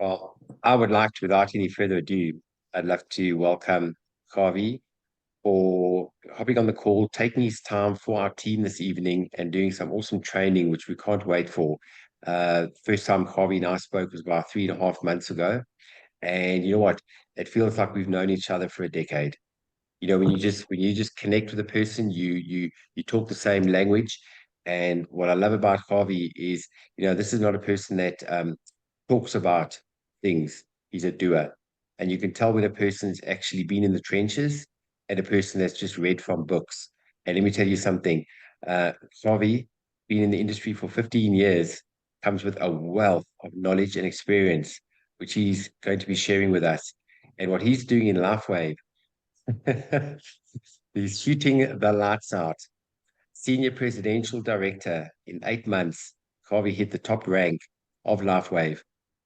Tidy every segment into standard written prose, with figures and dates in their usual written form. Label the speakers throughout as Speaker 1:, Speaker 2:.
Speaker 1: Well, I would like to, without any further ado, I'd love to welcome Javi for hopping on the call, taking his time for our team this evening and doing some awesome training, which we can't wait for. First time Javi and I spoke was about 3.5 months ago. And you know what? It feels like we've known each other for a decade. When you just connect with a person, you talk the same language. And what I love about Harvey is, this is not a person that talks about things. He's a doer. And you can tell when a person's actually been in the trenches and a person that's just read from books. And let me tell you something, Harvey, been in the industry for 15 years, comes with a wealth of knowledge and experience, which he's going to be sharing with us. And what he's doing in LifeWave, he's shooting the lights out. Senior Presidential Director in 8 months, Harvey hit the top rank of LifeWave.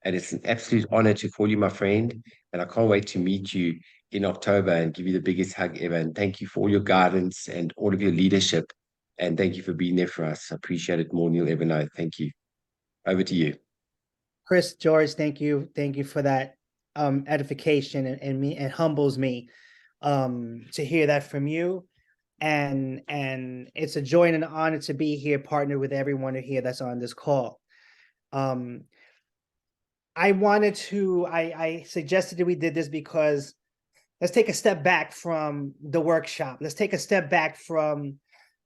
Speaker 1: And it's an absolute honor to call you my friend. And I can't wait to meet you in October and give you the biggest hug ever. And thank you for all your guidance and all of your leadership. And thank you for being there for us. I appreciate it more than you'll ever know. Thank you. Over to you.
Speaker 2: Chris, George, thank you. Thank you for that edification and me and humbles me to hear that from you. And it's a joy and an honor to be here, partnered with everyone here that's on this call. I suggested that we did this because let's take a step back from the workshop. Let's take a step back from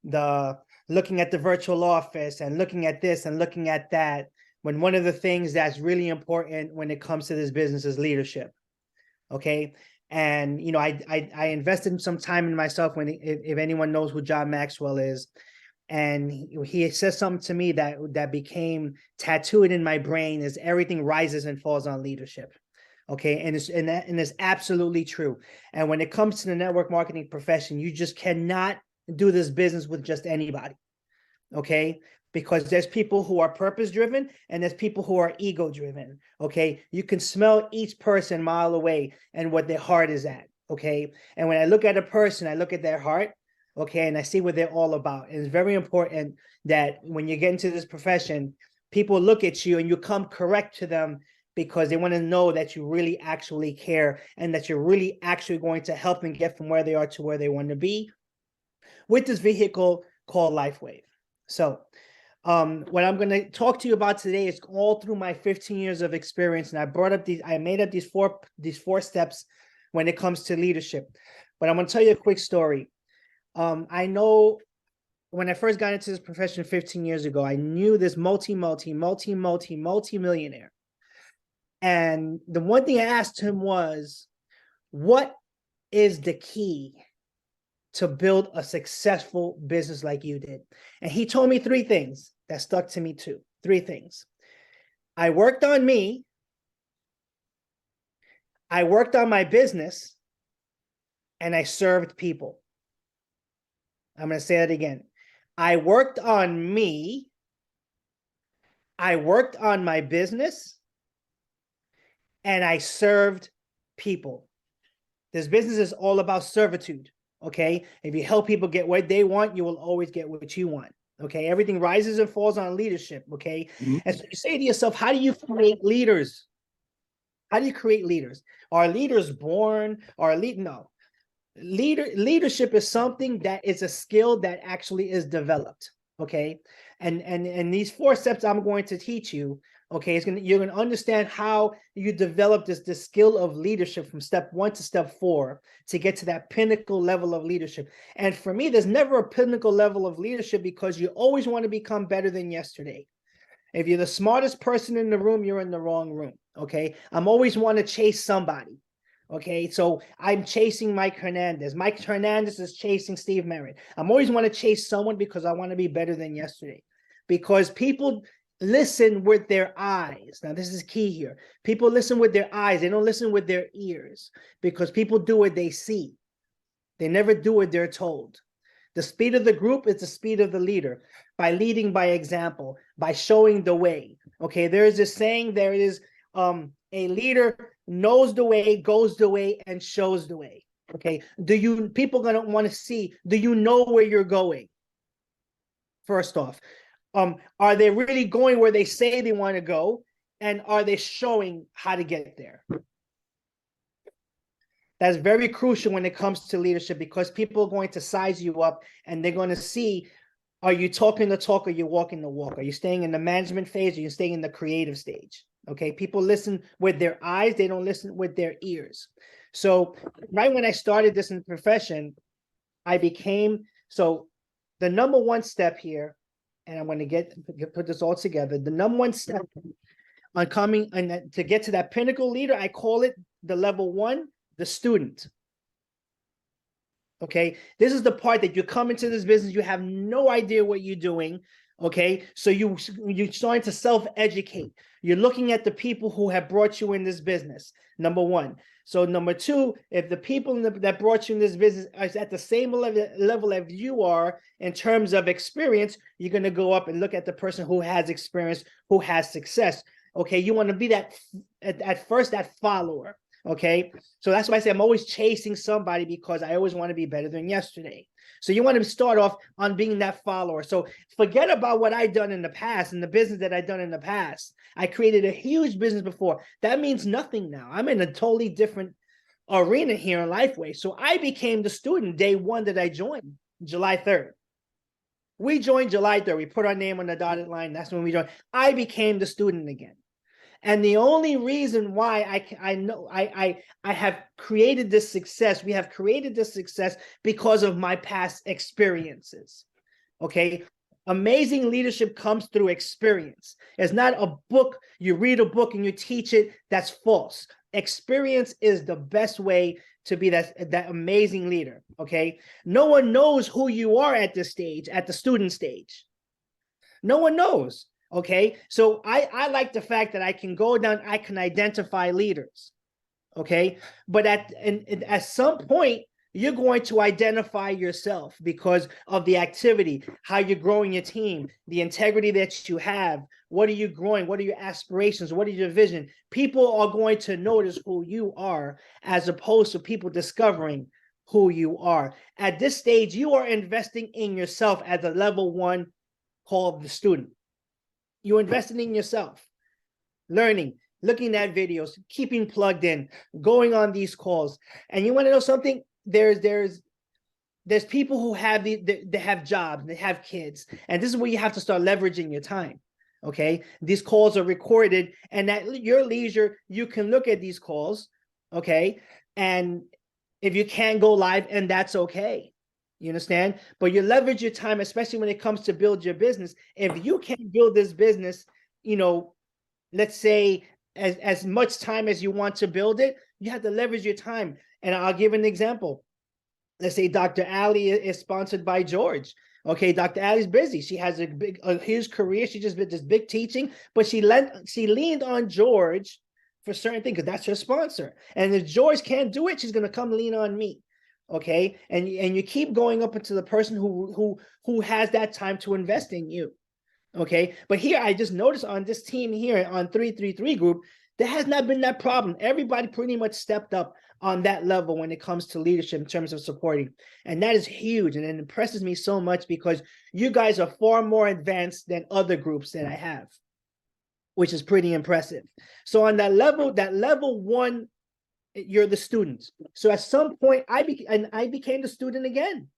Speaker 2: the looking at the virtual office and looking at this and looking at that, when one of the things that's really important when it comes to this business is leadership. Okay. And, I invested some time in myself if anyone knows who John Maxwell is. And he says something to me that became tattooed in my brain is everything rises and falls on leadership. Okay. And it's absolutely true. And when it comes to the network marketing profession, you just cannot do this business with just anybody. Okay. Because there's people who are purpose driven and there's people who are ego driven. Okay. You can smell each person a mile away and what their heart is at. Okay. And when I look at a person, I look at their heart. Okay. And I see what they're all about. And it's very important that when you get into this profession, people look at you and you come correct to them because they want to know that you really actually care and that you're really actually going to help them get from where they are to where they want to be with this vehicle called LifeWave. So, what I'm going to talk to you about today is all through my 15 years of experience, and I made up these four steps when it comes to leadership. But I'm going to tell you a quick story. I know when I first got into this profession 15 years ago, I knew this multi-millionaire, and the one thing I asked him was, "What is the key to build a successful business like you did?" And he told me three things that stuck to me too. Three things. I worked on me. I worked on my business. And I served people. I'm going to say that again. I worked on me. I worked on my business. And I served people. This business is all about servitude. Okay. If you help people get what they want, you will always get what you want. Okay. Everything rises and falls on leadership. Okay. Mm-hmm. And so you say to yourself, how do you create leaders? How do you create leaders? Are leaders born? No. Leadership is something that is a skill that actually is developed. Okay. And these four steps I'm going to teach you. Okay, you're going to understand how you develop this skill of leadership from step 1 to step 4 to get to that pinnacle level of leadership. And for me, there's never a pinnacle level of leadership because you always want to become better than yesterday. If you're the smartest person in the room, you're in the wrong room. Okay, I'm always want to chase somebody. Okay, so I'm chasing Mike Hernandez. Mike Hernandez is chasing Steve Merritt. I'm always want to chase someone because I want to be better than yesterday. Because people listen with their eyes. Now, this is key here. People listen with their eyes. They don't listen with their ears because people do what they see. They never do what they're told. The speed of the group is the speed of the leader by leading by example, by showing the way. Okay, there is this saying, there is a leader knows the way, goes the way, and shows the way. Okay, people gonna want to see, do you know where you're going? First off, are they really going where they say they want to go? And are they showing how to get there? That's very crucial when it comes to leadership, because people are going to size you up and they're going to see, are you talking the talk or you're walking the walk? Are you staying in the management phase or you're staying in the creative stage? Okay, people listen with their eyes, they don't listen with their ears. So right when I started this in the profession, I became, so the number one step here, and I'm going to put this all together. The number one step on coming and to get to that pinnacle leader, I call it the level one, the student. Okay, this is the part that you come into this business, you have no idea what you're doing. Okay, so you're starting to self-educate. You're looking at the people who have brought you in this business, number one. So number two, if the people that brought you in this business are at the same level as you are in terms of experience, you're going to go up and look at the person who has experience, who has success. Okay, you want to be that at first, that follower. Okay, so that's why I say I'm always chasing somebody, because I always want to be better than yesterday. So you want to start off on being that follower. So forget about what I've done in the past and the business that I've done in the past. I created a huge business before. That means nothing now. I'm in a totally different arena here in Lifeway. So I became the student day one that I joined, July 3rd. We joined July 3rd. We put our name on the dotted line. That's when we joined. I became the student again. And the only reason why I have created this success, we have created this success because of my past experiences. Okay. Amazing leadership comes through experience. It's not a book. You read a book and you teach it. That's false. Experience is the best way to be that amazing leader. Okay. No one knows who you are at this stage, at the student stage. No one knows. Okay, so I like the fact that I can go down, I can identify leaders. Okay, but at some point, you're going to identify yourself because of the activity, how you're growing your team, the integrity that you have. What are you growing? What are your aspirations? What is your vision? People are going to notice who you are, as opposed to people discovering who you are. At this stage, you are investing in yourself as a level one, called the student. You're investing in yourself, learning, looking at videos, keeping plugged in, going on these calls. And you want to know something? There's people who have they have jobs, they have kids, and this is where you have to start leveraging your time. Okay, these calls are recorded, and at your leisure, you can look at these calls. Okay, and if you can't go live, and that's okay. You understand? But you leverage your time, especially when it comes to build your business. If you can't build this business, let's say as much time as you want to build it, you have to leverage your time. And I'll give an example. Let's say Dr. Ali is sponsored by George. Okay, Dr. Ali's busy. She has a huge career. She just did this big teaching, but she leaned on George for certain things because that's her sponsor. And if George can't do it, she's going to come lean on me. Okay, and you keep going up into the person who has that time to invest in you. Okay, but here I just noticed on this team here on 333 group, there has not been that problem. Everybody pretty much stepped up on that level when it comes to leadership in terms of supporting, and that is huge, and it impresses me so much because you guys are far more advanced than other groups that I have, which is pretty impressive. So on that level one, you're the student. So at some point, I became the student again.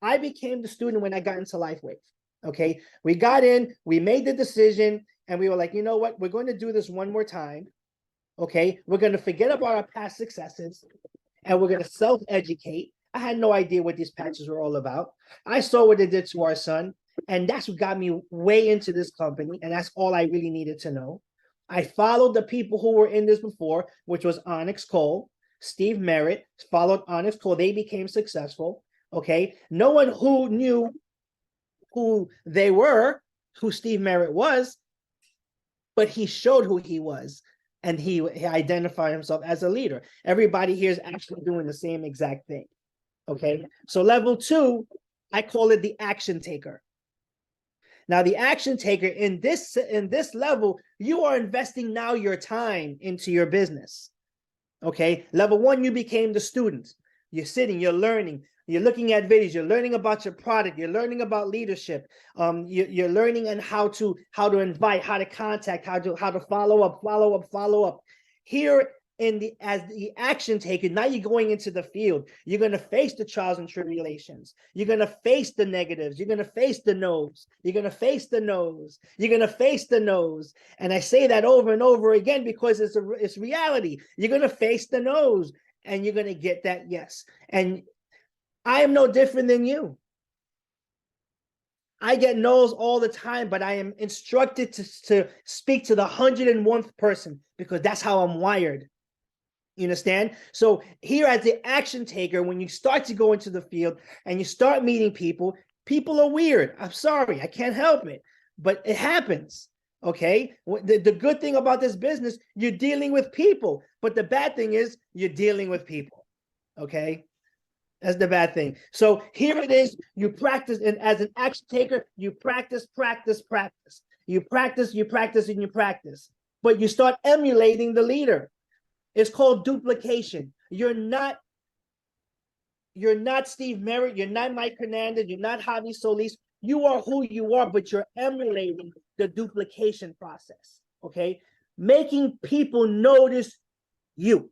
Speaker 2: I became the student when I got into Lifeway. Okay, we got in, we made the decision, and we were like, you know what? We're going to do this one more time. Okay, we're going to forget about our past successes, and we're going to self-educate. I had no idea what these patches were all about. I saw what they did to our son, and that's what got me way into this company, and that's all I really needed to know. I followed the people who were in this before, which was Onyx Cole, Steve Merritt, followed Onyx Cole. They became successful. Okay. No one who knew who they were, who Steve Merritt was, but he showed who he was, and he identified himself as a leader. Everybody here is actually doing the same exact thing. Okay. So level two, I call it the action taker. Now, the action taker in this level, you are investing now your time into your business. Okay, level one, you became the student. You're sitting, you're learning. You're looking at videos. You're learning about your product. You're learning about leadership. You're learning and how to invite, how to contact, how to follow up. Here as the action taker, now you're going into the field. You're going to face the trials and tribulations. You're going to face the negatives. You're going to face the no's. You're going to face the no's. You're going to face the no's. And I say that over and over again because it's reality. You're going to face the no's and you're going to get that yes. And I am no different than you. I get no's all the time, but I am instructed to speak to the 101st person because that's how I'm wired. You understand? So here as the action taker, when you start to go into the field and you start meeting people, people are weird. I'm sorry, I can't help it, but it happens. Okay. The good thing about this business, you're dealing with people, but the bad thing is you're dealing with people. Okay. That's the bad thing. So here it is. You practice, and as an action taker, you practice. You practice. But you start emulating the leader. It's called duplication. You're not Steve Merritt. You're not Mike Hernandez. You're not Javi Solis. You are who you are, but you're emulating the duplication process. Okay, making people notice you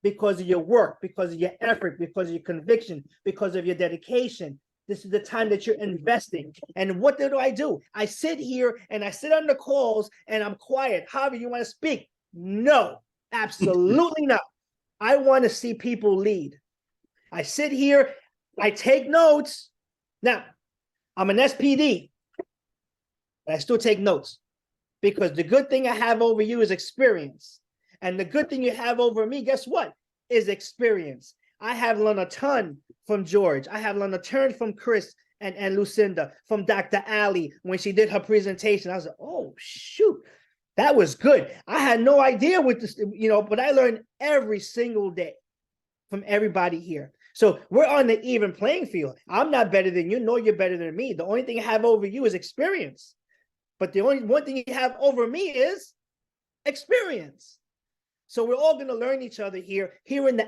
Speaker 2: because of your work, because of your effort, because of your conviction, because of your dedication. This is the time that you're investing. And what do? I sit here and I sit on the calls and I'm quiet. Javi, you want to speak? No, absolutely not. I want to see people lead. I sit here, I take notes. Now, I'm an SPD, but I still take notes because the good thing I have over you is experience. And the good thing you have over me, guess what? Is experience. I have learned a ton from George. I have learned a ton from Chris and Lucinda, from Dr. Ali when she did her presentation. I was like, oh, shoot, that was good. I had no idea what this, but I learned every single day from everybody here. So we're on the even playing field. I'm not better than you, nor you're better than me. The only thing I have over you is experience. But the only one thing you have over me is experience. So we're all going to learn each other here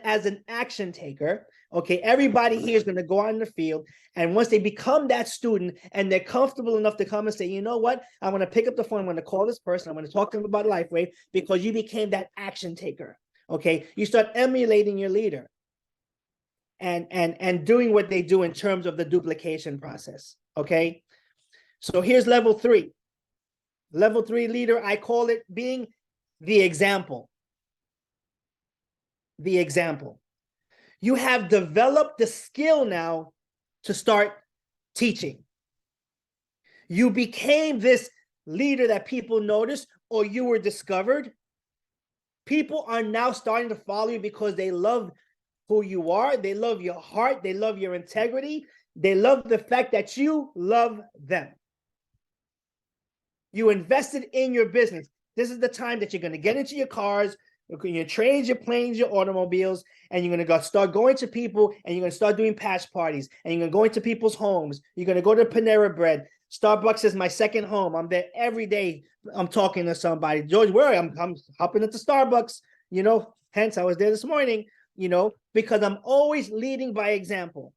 Speaker 2: as an action taker. Okay, everybody here is going to go out in the field. And once they become that student and they're comfortable enough to come and say, you know what, I'm going to pick up the phone. I'm going to call this person. I'm going to talk to them about LifeWave because you became that action taker. Okay, you start emulating your leader and doing what they do in terms of the duplication process. Okay, so here's level 3. Level 3 leader, I call it being the example. The example. You have developed the skill now to start teaching. You became this leader that people noticed, or you were discovered. People are now starting to follow you because they love who you are. They love your heart. They love your integrity. They love the fact that you love them. You invested in your business. This is the time that you're going to get into your cars, your trains, your planes, your automobiles, and you're going to start going to people, and you're going to start doing patch parties, and you're going to go into people's homes. You're going to go to Panera Bread. Starbucks is my second home. I'm there every day. I'm talking to somebody. George, where I'm hopping into Starbucks, hence I was there this morning, because I'm always leading by example.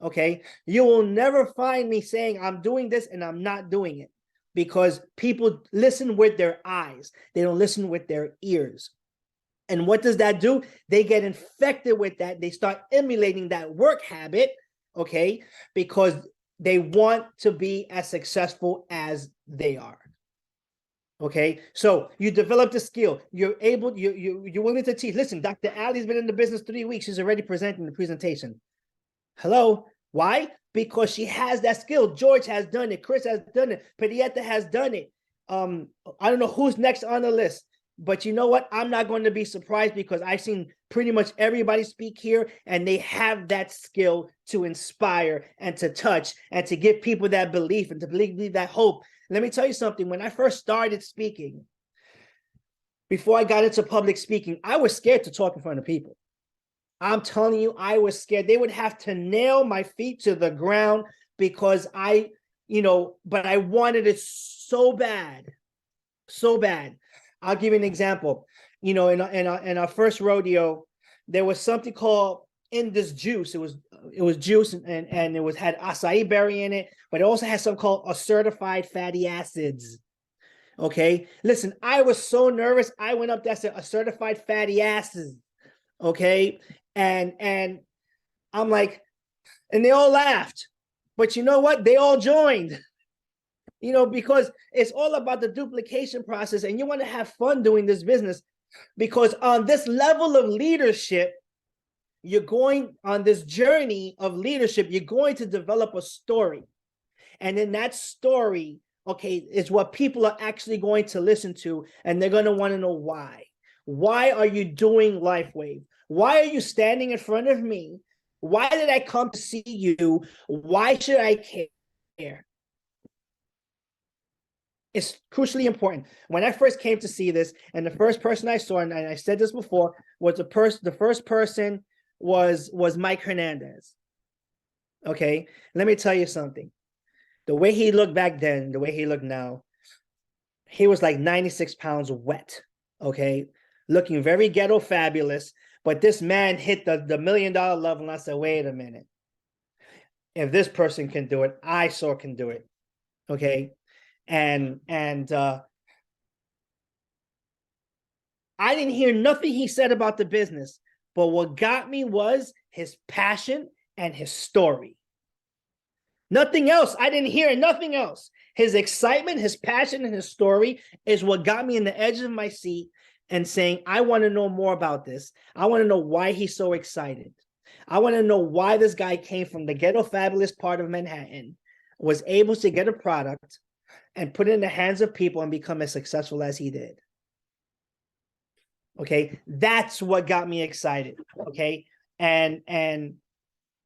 Speaker 2: Okay. You will never find me saying I'm doing this and I'm not doing it, because people listen with their eyes. They don't listen with their ears. And what does that do? They get infected with that. They start emulating that work habit, okay, because they want to be as successful as they are. Okay, so you develop the skill. You're willing to teach. Listen, Dr. Ali's been in the business 3 weeks. She's already presenting the presentation. Hello, why? Because she has that skill. George has done it. Chris has done it. Pedietta has done it. I don't know who's next on the list. But you know what? I'm not going to be surprised because I've seen pretty much everybody speak here, and they have that skill to inspire and to touch and to give people that belief and to believe that hope. Let me tell you something. When I first started speaking, before I got into public speaking, I was scared to talk in front of people. I'm telling you, I was scared. They would have to nail my feet to the ground because but I wanted it so bad, so bad. I'll give you an example. In our first rodeo, there was something called In This Juice. It was it was juice and it was had acai berry in it, but it also has something called a certified fatty acids. Okay, listen, I was so nervous. I went up there, said a certified fatty acids. Okay, and I'm like, and they all laughed, but you know what? They all joined. Because it's all about the duplication process, and you want to have fun doing this business, because on this level of leadership, you're going on this journey of leadership, you're going to develop a story. And in that story, okay, is what people are actually going to listen to, and they're going to want to know why. Why are you doing LifeWave? Why are you standing in front of me? Why did I come to see you? Why should I care? It's crucially important. When I first came to see this, and the first person I saw, and I said this before, was the first person was Mike Hernandez. Okay, let me tell you something. The way he looked back then, the way he looked now, he was like 96 pounds wet. Okay, looking very ghetto fabulous. But this man hit the $1 million level, and I said, wait a minute. If this person can do it, I so can do it. Okay. And I didn't hear nothing he said about the business, but what got me was his passion and his story. Nothing else. I didn't hear nothing else. His excitement, his passion, and his story is what got me in the edge of my seat and saying, I want to know more about this. I want to know why he's so excited. I want to know why this guy came from the ghetto fabulous part of Manhattan, was able to get a product and put it in the hands of people and become as successful as he did. Okay, that's what got me excited. Okay, and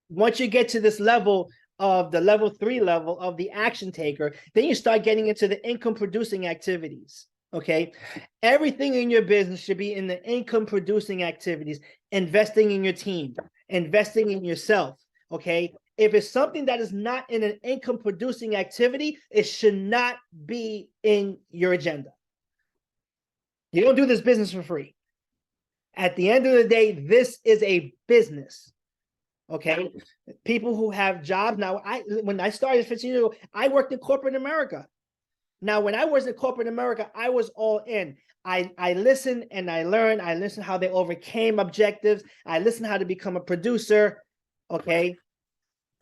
Speaker 2: once you get to this level of the level 3 level of the action taker, then you start getting into the income producing activities. Okay, everything in your business should be in the income producing activities, investing in your team, investing in yourself. Okay, if it's something that is not in an income producing activity, it should not be in your agenda. You don't do this business for free. At the end of the day, this is a business. Okay, people who have jobs now. When I started 15 years ago, I worked in corporate America. Now, when I was in corporate America, I was all in. I listened and I learned. I listened how they overcame objectives. I listened how to become a producer. Okay.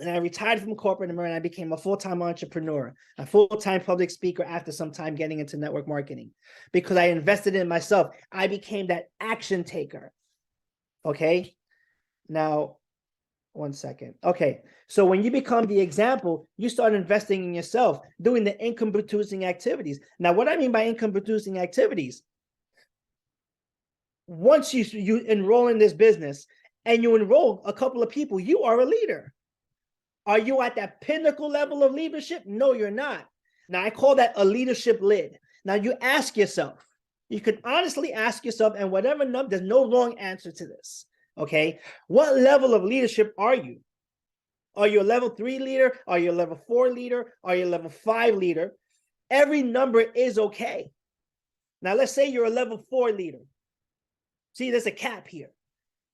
Speaker 2: And I retired from corporate America and I became a full-time entrepreneur, a full-time public speaker after some time getting into network marketing, because I invested in myself. I became that action taker. Okay. Now, one second. Okay. So when you become the example, you start investing in yourself, doing the income producing activities. Now, what I mean by income producing activities, once you enroll in this business and you enroll a couple of people, you are a leader. Are you at that pinnacle level of leadership? No, you're not. Now, I call that a leadership lid. Now, you ask yourself, you can honestly ask yourself, and whatever number, there's no wrong answer to this. Okay, what level of leadership are you? Are you a level 3 leader? Are you a level 4 leader? Are you a level 5 leader? Every number is okay. Now, let's say you're a level 4 leader. See, there's a cap here.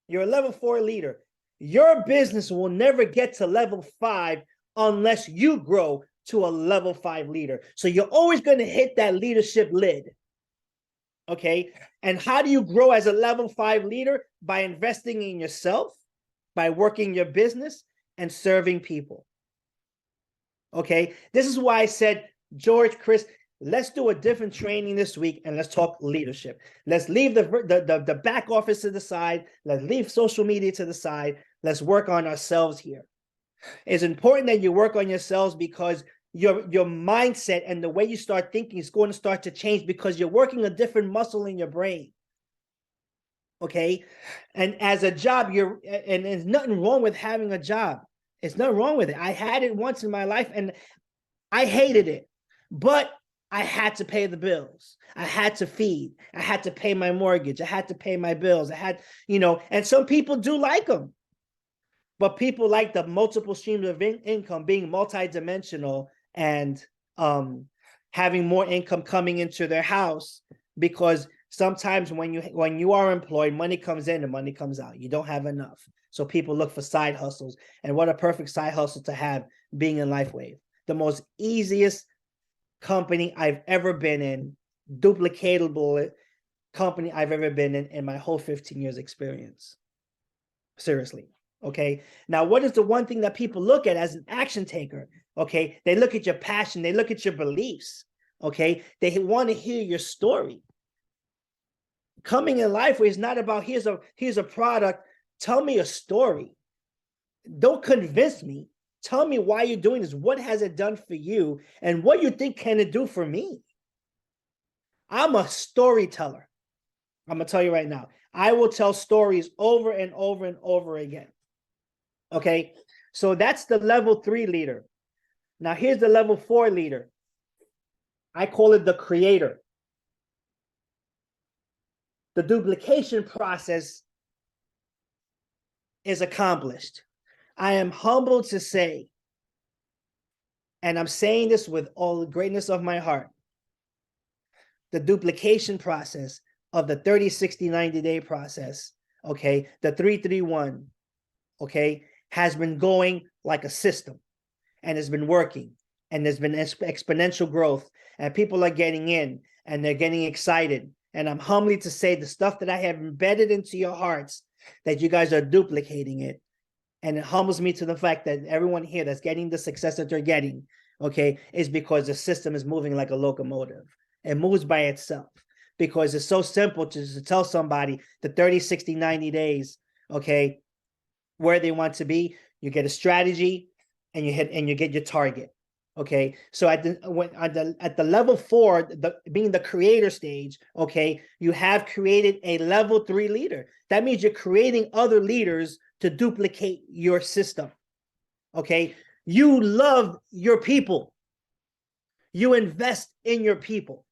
Speaker 2: You're a level 4 leader. Your business will never get to level 5 unless you grow to a level 5 leader. So you're always going to hit that leadership lid. Okay. And how do you grow as a level 5 leader? By investing in yourself, by working your business, and serving people. Okay. This is why I said, George, Chris, let's do a different training this week and let's talk leadership. Let's leave the back office to the side. Let's leave social media to the side. Let's work on ourselves here. It's important that you work on yourselves because your mindset and the way you start thinking is going to start to change because you're working a different muscle in your brain. Okay. And as a job, and there's nothing wrong with having a job. It's nothing wrong with it. I had it once in my life and I hated it, but I had to pay the bills. I had to feed. I had to pay my mortgage. I had to pay my bills. I had, and some people do like them. But people like the multiple streams of income, being multidimensional and having more income coming into their house because Sometimes when you are employed, money comes in and money comes out. You don't have enough. So people look for side hustles. And what a perfect side hustle to have being in LifeWave. The most easiest company I've ever been in, duplicatable company I've ever been in my whole 15 years experience. Seriously. Okay. Now, what is the one thing that people look at as an action taker? Okay. They look at your passion. They look at your beliefs. Okay. They want to hear your story. Coming in life where it's not about here's a product. Tell me a story. Don't convince me. Tell me why you're doing this. What has it done for you? And what you think can it do for me? I'm a storyteller. I'm going to tell you right now. I will tell stories over and over and over again. Okay. So that's the level 3 leader. Now here's the level 4 leader. I call it the creator. The duplication process is accomplished. I am humbled to say, and I'm saying this with all the greatness of my heart, the duplication process of the 30, 60, 90-day process, okay, the 331, okay, has been going like a system and has been working, and there's been exponential growth, and people are getting in and they're getting excited. And I'm humbly to say the stuff that I have embedded into your hearts, that you guys are duplicating it. And it humbles me to the fact that everyone here that's getting the success that they're getting, okay, is because the system is moving like a locomotive. It moves by itself because it's so simple to tell somebody the 30, 60, 90 days, okay, where they want to be. You get a strategy and you get your target. Okay, so at the level 4, being the creator stage, okay, you have created a level 3 leader. That means you're creating other leaders to duplicate your system. Okay, you love your people. You invest in your people.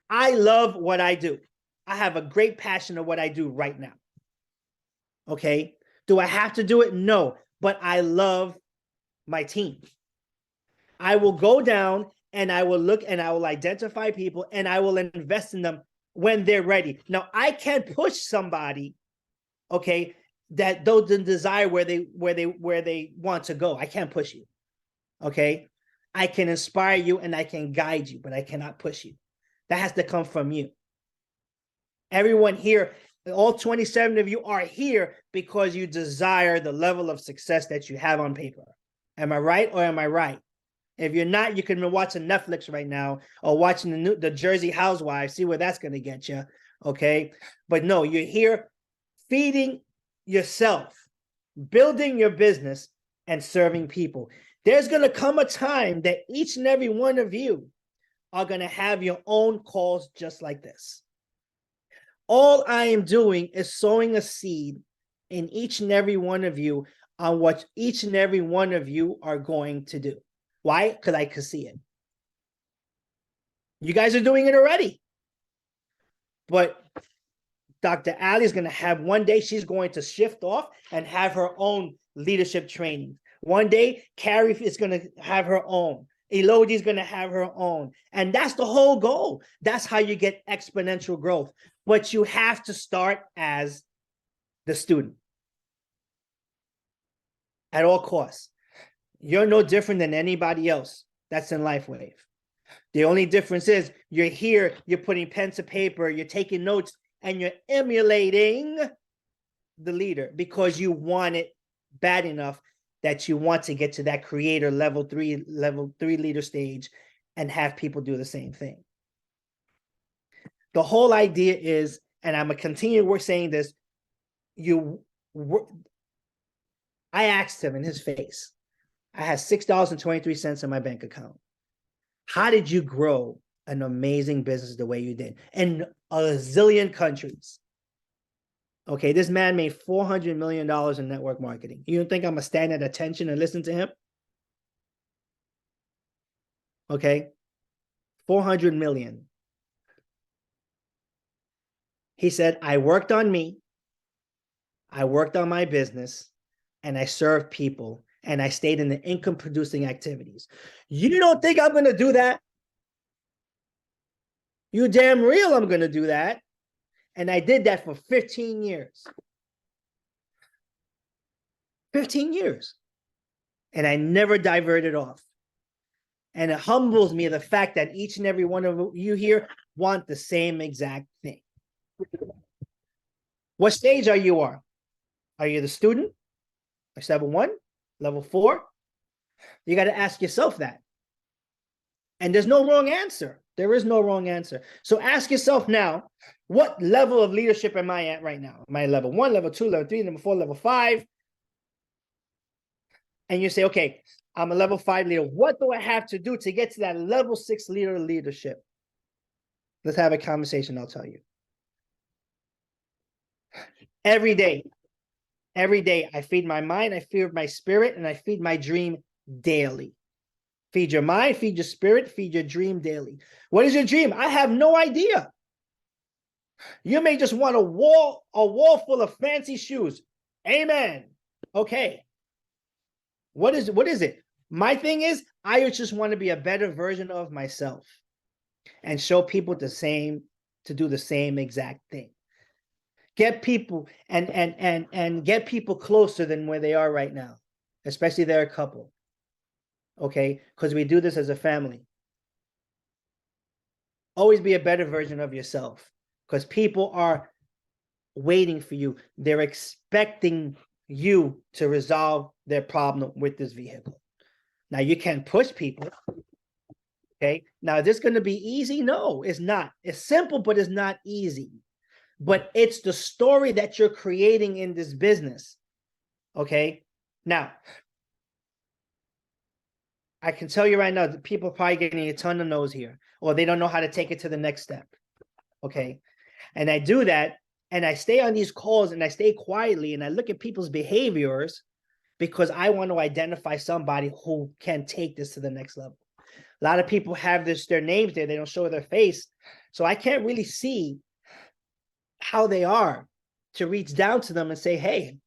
Speaker 2: I love what I do. I have a great passion of what I do right now. Okay, do I have to do it? No, but I love my team. I will go down and I will look and I will identify people and I will invest in them when they're ready. Now, I can't push somebody, okay, that doesn't desire where they want to go. I can't push you, okay? I can inspire you and I can guide you, but I cannot push you. That has to come from you. Everyone here, all 27 of you are here because you desire the level of success that you have on paper. Am I right or am I right? If you're not, you can be watching Netflix right now or watching the Jersey Housewives, see where that's going to get you, okay? But no, you're here feeding yourself, building your business, and serving people. There's going to come a time that each and every one of you are going to have your own calls just like this. All I am doing is sowing a seed in each and every one of you on what each and every one of you are going to do. Why? Because I could see it. You guys are doing it already. But Dr. Ali is going to have one day, she's going to shift off and have her own leadership training. One day, Carrie is going to have her own. Elodie is going to have her own. And that's the whole goal. That's how you get exponential growth. But you have to start as the student at all costs. You're no different than anybody else that's in LifeWave. The only difference is you're here, you're putting pen to paper, you're taking notes, and you're emulating the leader because you want it bad enough that you want to get to that creator level 3 leader stage and have people do the same thing. The whole idea is, and I'm going to continue saying this, I asked him in his face, I had $6.23 in my bank account. How did you grow an amazing business the way you did in a zillion countries? Okay, this man made $400 million in network marketing. You don't think I'm going to stand at attention and listen to him? Okay, 400 million. He said, I worked on me, I worked on my business, and I served people, and I stayed in the income-producing activities. You don't think I'm going to do that? You damn real I'm going to do that. And I did that for 15 years. 15 years. And I never diverted off. And it humbles me the fact that each and every one of you here want the same exact thing. What stage are you on? Are you the student? Level 1? Level 4? You got to ask yourself that. And there's no wrong answer. There is no wrong answer. So ask yourself now, what level of leadership am I at right now? Am I level 1, level 2, level 3, level 4, level 5? And you say, okay, I'm a level 5 leader. What do I have to do to get to that level 6 leader leadership? Let's have a conversation, I'll tell you. Every day, I feed my mind, I feed my spirit, and I feed my dream daily. Feed your mind, feed your spirit, feed your dream daily. What is your dream? I have no idea. You may just want a wall full of fancy shoes. Amen. Okay. What is it? My thing is, I just want to be a better version of myself and show people to do the same exact thing. Get people and get people closer than where they are right now, especially they're a couple. Okay, because we do this as a family. Always be a better version of yourself, because people are waiting for you. They're expecting you to resolve their problem with this vehicle. Now, you can push people. Okay, now is this going to be easy? No, it's not. It's simple, but it's not easy. But it's the story that you're creating in this business. Okay, now I can tell you right now that people are probably getting a ton of no's here, or they don't know how to take it to the next step. Okay. And I do that, and I stay on these calls, and I stay quietly, and I look at people's behaviors because I want to identify somebody who can take this to the next level. A lot of people have their names there. They don't show their face. So I can't really see how they are to reach down to them and say, hey,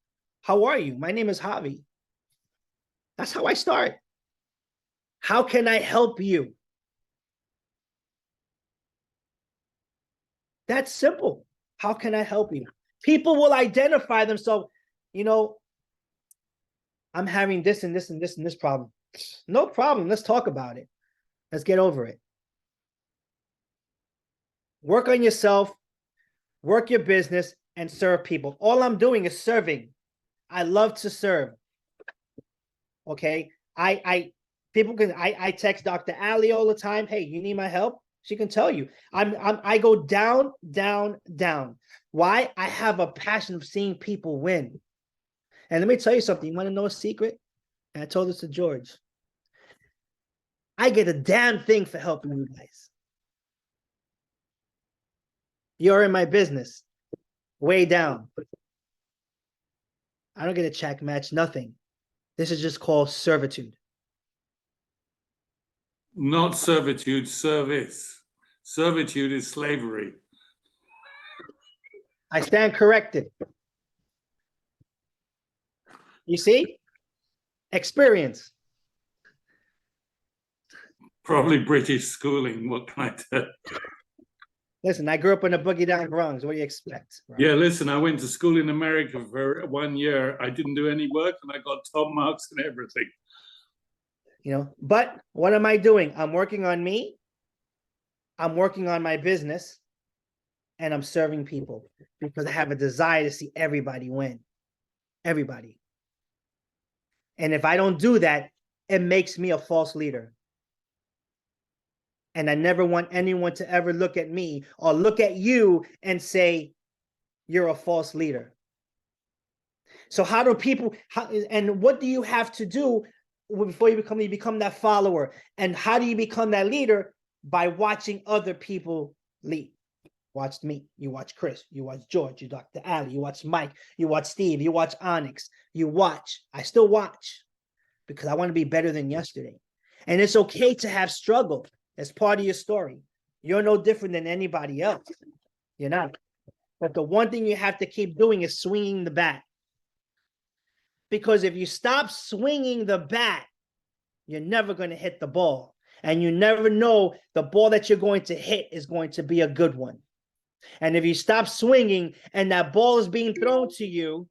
Speaker 2: how are you? My name is Javi. That's how I start. How can I help you? That's simple. How can I help you? People will identify themselves. I'm having this and this and this and this problem. No problem. Let's talk about it. Let's get over it. Work on yourself, work your business, and serve people. All I'm doing is serving. I love to serve. Okay. I text Dr. Ali all the time. Hey, you need my help? She can tell you. I go down, down, down. Why? I have a passion of seeing people win. And let me tell you something. You want to know a secret? And I told this to George. I get a damn thing for helping you guys. You're in my business. Way down. I don't get a check match, nothing. This is just called servitude.
Speaker 3: Not servitude, service. Servitude is slavery.
Speaker 2: I stand corrected. You see? Experience.
Speaker 3: Probably British schooling. What can I tell?
Speaker 2: Listen, I grew up in the boogie down Bronx. What do you expect?
Speaker 3: Right? Yeah, listen, I went to school in America for 1 year. I didn't do any work and I got top marks and everything.
Speaker 2: But what am I doing? I'm working on me. I'm working on my business. And I'm serving people because I have a desire to see everybody win. Everybody. And if I don't do that, it makes me a false leader. And I never want anyone to ever look at me or look at you and say, you're a false leader. So how do people, and what do you have to do before you become that follower? And how do you become that leader? By watching other people lead. Watch me, you watch Chris, you watch George, you Dr. Ali, you watch Mike, you watch Steve, you watch Onyx, you watch. I still watch because I want to be better than yesterday. And it's okay to have struggle. It's part of your story. You're no different than anybody else. You're not. But the one thing you have to keep doing is swinging the bat. Because if you stop swinging the bat, you're never going to hit the ball. And you never know the ball that you're going to hit is going to be a good one. And if you stop swinging and that ball is being thrown to you,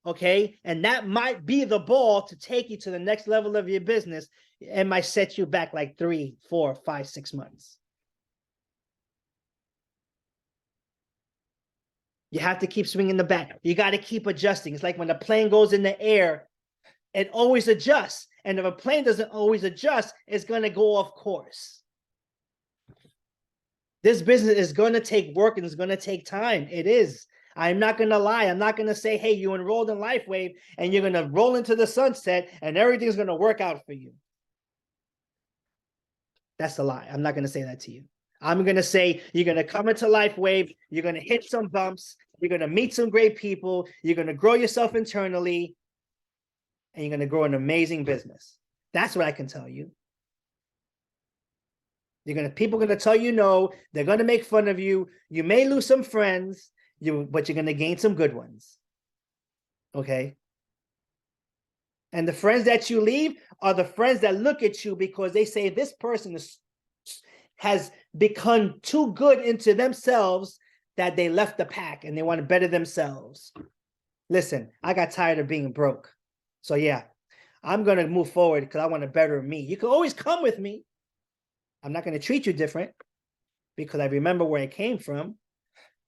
Speaker 2: okay, and that might be the ball to take you to the next level of your business, it might set you back like 3, 4, 5, 6 months. You have to keep swinging the bat. You got to keep adjusting. It's like when the plane goes in the air, it always adjusts. And if a plane doesn't always adjust, it's going to go off course. This business is going to take work and it's going to take time. It is. I'm not going to lie. I'm not going to say, hey, you enrolled in LifeWave and you're going to roll into the sunset and everything's going to work out for you. That's a lie. I'm not going to say that to you. I'm going to say you're going to come into LifeWave. You're going to hit some bumps. You're going to meet some great people. You're going to grow yourself internally. And you're going to grow an amazing business. That's what I can tell you. People are going to tell you no. They're going to make fun of you. You may lose some friends, but you're going to gain some good ones. Okay? And the friends that you leave are the friends that look at you because they say this person has become too good into themselves that they left the pack and they want to better themselves. Listen, I got tired of being broke. So yeah, I'm going to move forward because I want to better me. You can always come with me. I'm not going to treat you different because I remember where I came from,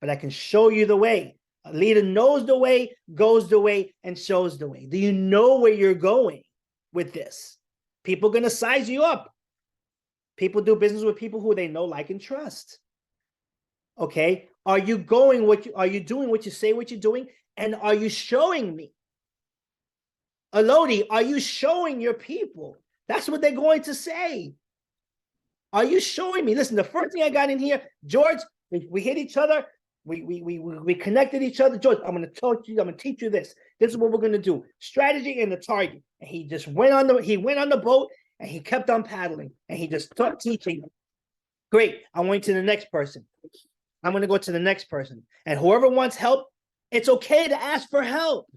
Speaker 2: but I can show you the way. A leader knows the way, goes the way, and shows the way. Do you know where you're going with this? People are going to size you up. People do business with people who they know, like, and trust. Okay? Are you doing what you say what you're doing? And are you showing me? Elodie, are you showing your people? That's what they're going to say. Are you showing me? Listen, the first thing I got in here, George, we hit each other. We connected each other. George, I'm going to teach you this. This is what we're going to do. Strategy and the target. And he just went on the boat and he kept on paddling and he just started teaching. Great. I'm going to the next person. I'm going to go to the next person. And whoever wants help, it's okay to ask for help.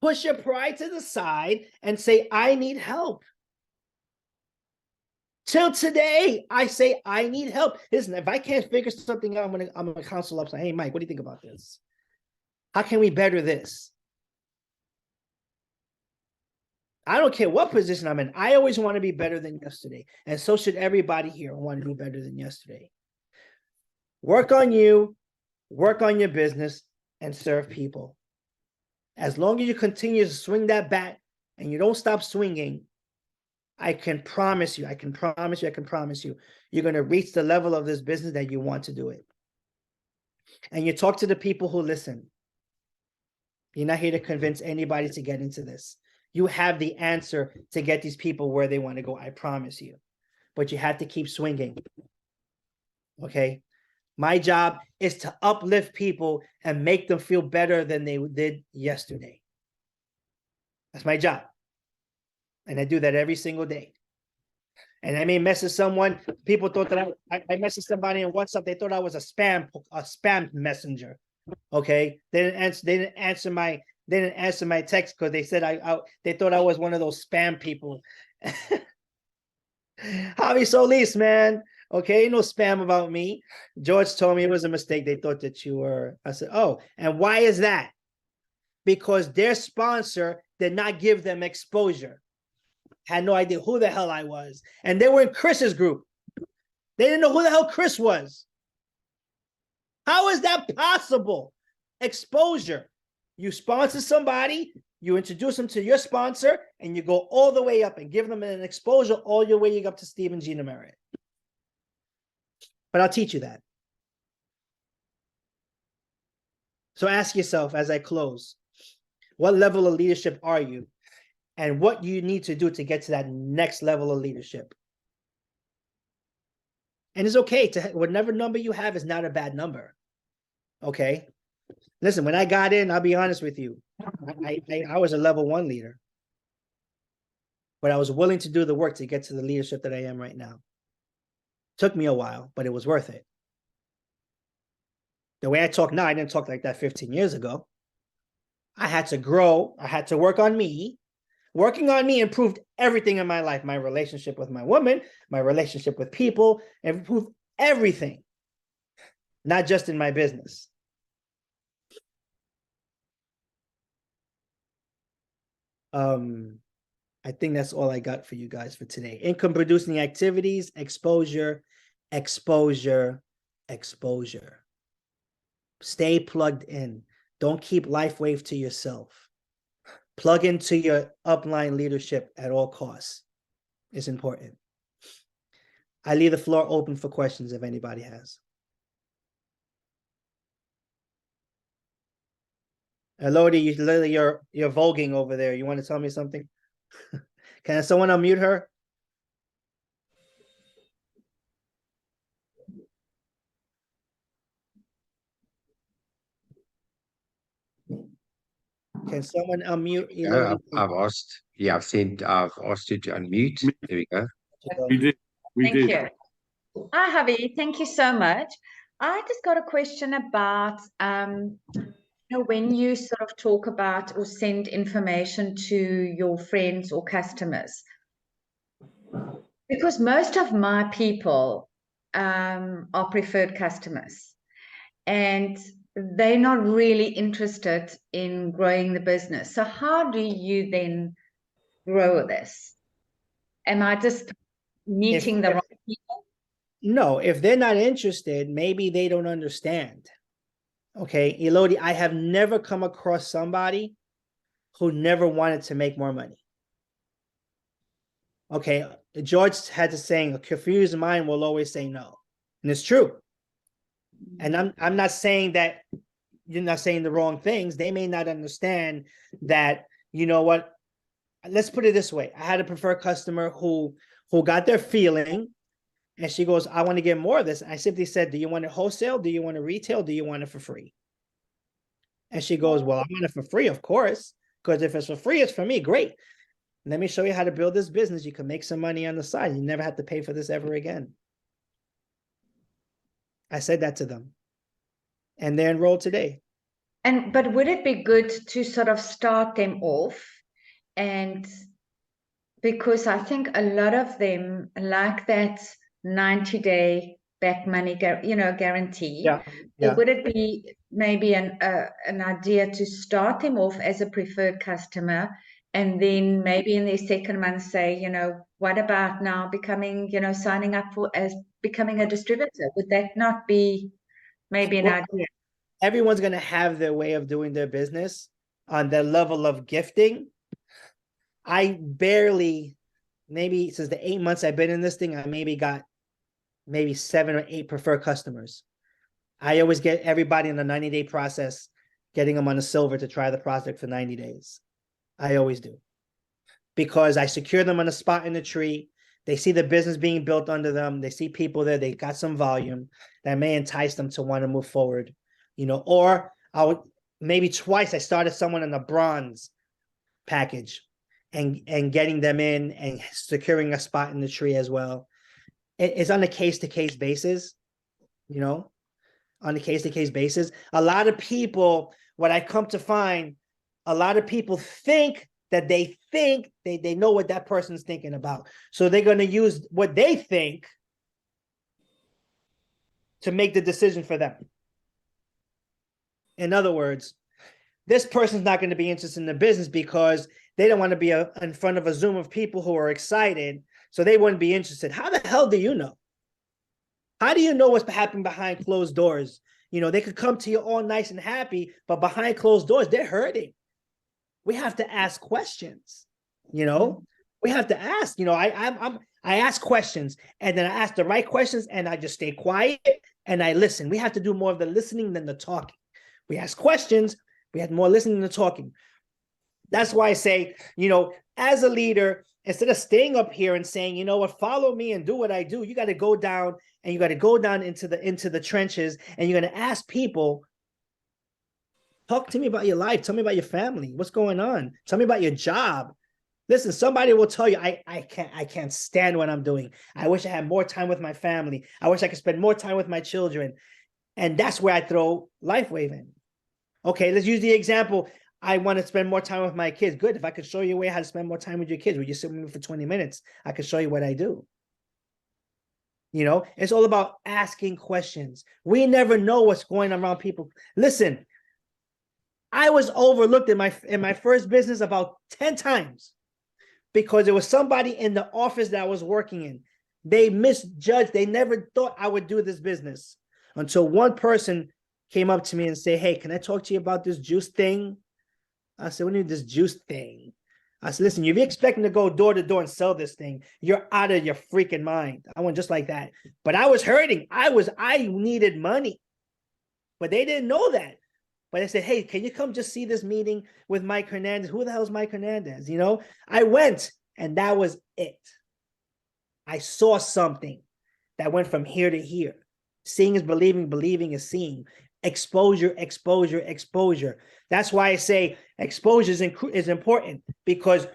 Speaker 2: Push your pride to the side and say, I need help. Till today, I say, I need help. Listen, if I can't figure something out, I'm gonna counsel up. Say, hey, Mike, what do you think about this? How can we better this? I don't care what position I'm in. I always want to be better than yesterday. And so should everybody here want to be better than yesterday. Work on you, work on your business, and serve people. As long as you continue to swing that bat and you don't stop swinging, I can promise you, you're going to reach the level of this business that you want to do it. And you talk to the people who listen. You're not here to convince anybody to get into this. You have the answer to get these people where they want to go, I promise you. But you have to keep swinging. Okay? My job is to uplift people and make them feel better than they did yesterday. That's my job. And I do that every single day. And I may message someone. People thought that I messaged somebody on WhatsApp. They thought I was a spam messenger. Okay. They didn't answer my text because they said they thought I was one of those spam people. Javi Solis, man. Okay, no spam about me. George told me it was a mistake. They thought that you were. I said, oh, and why is that? Because their sponsor did not give them exposure. Had no idea who the hell I was. And they were in Chris's group. They didn't know who the hell Chris was. How is that possible? Exposure. You sponsor somebody, you introduce them to your sponsor, and you go all the way up and give them an exposure all your way up to Steve and Gina Merritt. But I'll teach you that. So ask yourself as I close, what level of leadership are you? And what you need to do to get to that next level of leadership. And it's okay to whatever number you have is not a bad number. Okay. Listen, when I got in, I'll be honest with you. I was a level 1 leader. But I was willing to do the work to get to the leadership that I am right now. Took me a while, but it was worth it. The way I talk now, I didn't talk like that 15 years ago. I had to grow. I had to work on me. Working on me improved everything in my life. My relationship with my woman, my relationship with people, improved everything. Not just in my business. I think that's all I got for you guys for today. Income producing activities, exposure, exposure, exposure. Stay plugged in. Don't keep LifeWave to yourself. Plug into your upline leadership at all costs. It's important. I leave the floor open for questions if anybody has. Elodie, you're voguing over there. You want to tell me something? Can someone unmute her? Can someone unmute Elodie?
Speaker 1: I've asked. Yeah, I've asked you to unmute. There we go.
Speaker 3: We did. We
Speaker 4: Thank
Speaker 3: did.
Speaker 4: you. Hi, Javi. Thank you so much. I just got a question about, when you sort of talk about or send information to your friends or customers, because most of my people are preferred customers, and they're not really interested in growing the business. So how do you then grow this? Am I just meeting the wrong people?
Speaker 2: No, if they're not interested, maybe they don't understand. Okay, Elodie, I have never come across somebody who never wanted to make more money. Okay, George had the saying, a confused mind will always say no. And it's true. And I'm not saying that you're not saying the wrong things. They may not understand that, you know what, let's put it this way. I had a preferred customer who got their feeling, and she goes, I want to get more of this. And I simply said, do you want it wholesale? Do you want it retail? Do you want it for free? And she goes, well, I want it for free, of course, because if it's for free, it's for me. Great. Let me show you how to build this business. You can make some money on the side. You never have to pay for this ever again. I said that to them. And they're enrolled today.
Speaker 4: But would it be good to sort of start them off? And because I think a lot of them like that 90-day back money, guarantee.
Speaker 2: Yeah.
Speaker 4: Or would it be maybe an idea to start them off as a preferred customer, and then maybe in their second month say, what about now becoming, signing up as becoming a distributor? Would that not be maybe an idea?
Speaker 2: Everyone's going to have their way of doing their business on their level of gifting. I barely, maybe since the 8 months I've been in this thing, I maybe got 7 or 8 preferred customers. I always get everybody in the 90-day process, getting them on a silver to try the product for 90 days. I always do. Because I secure them on a spot in the tree. They see the business being built under them. They see people there. They got some volume that may entice them to want to move forward. Or I would maybe twice I started someone in the bronze package and getting them in and securing a spot in the tree as well. It's on a case-to-case basis, on a case-to-case basis. A lot of people, what I come to find, a lot of people think that they know what that person's thinking about. So they're going to use what they think to make the decision for them. In other words, this person's not going to be interested in the business because they don't want to be in front of a Zoom of people who are excited, so they wouldn't be interested. How the hell do you know? How do you know what's happening behind closed doors? They could come to you all nice and happy, but behind closed doors, they're hurting. We have to ask questions. We have to ask. I ask questions, and then I ask the right questions, and I just stay quiet and I listen. We have to do more of the listening than the talking. We ask questions. We have more listening than talking. That's why I say, as a leader, instead of staying up here and saying, follow me and do what I do, you got to go down and you got to go down into the trenches, and you're going to ask people, talk to me about your life. Tell me about your family. What's going on? Tell me about your job. Listen, somebody will tell you, I can't stand what I'm doing. I wish I had more time with my family. I wish I could spend more time with my children. And that's where I throw LifeWave in. Okay, let's use the example. I want to spend more time with my kids. Good. If I could show you a way how to spend more time with your kids, would you sit with me for 20 minutes? I could show you what I do. You know, it's all about asking questions. We never know what's going on around people. Listen, I was overlooked in my first business about 10 times because there was somebody in the office that I was working in. They misjudged. They never thought I would do this business until one person came up to me and said, hey, can I talk to you about this juice thing? I said, what do you mean this juice thing? I said, listen, if you're expecting to go door to door and sell this thing, you're out of your freaking mind. I went just like that. But I was hurting. I needed money. But they didn't know that. But they said, hey, can you come just see this meeting with Mike Hernandez? Who the hell is Mike Hernandez? You know, I went and that was it. I saw something that went from here to here. Seeing is believing, believing is seeing. Exposure, exposure, exposure. That's why I say exposure is important, because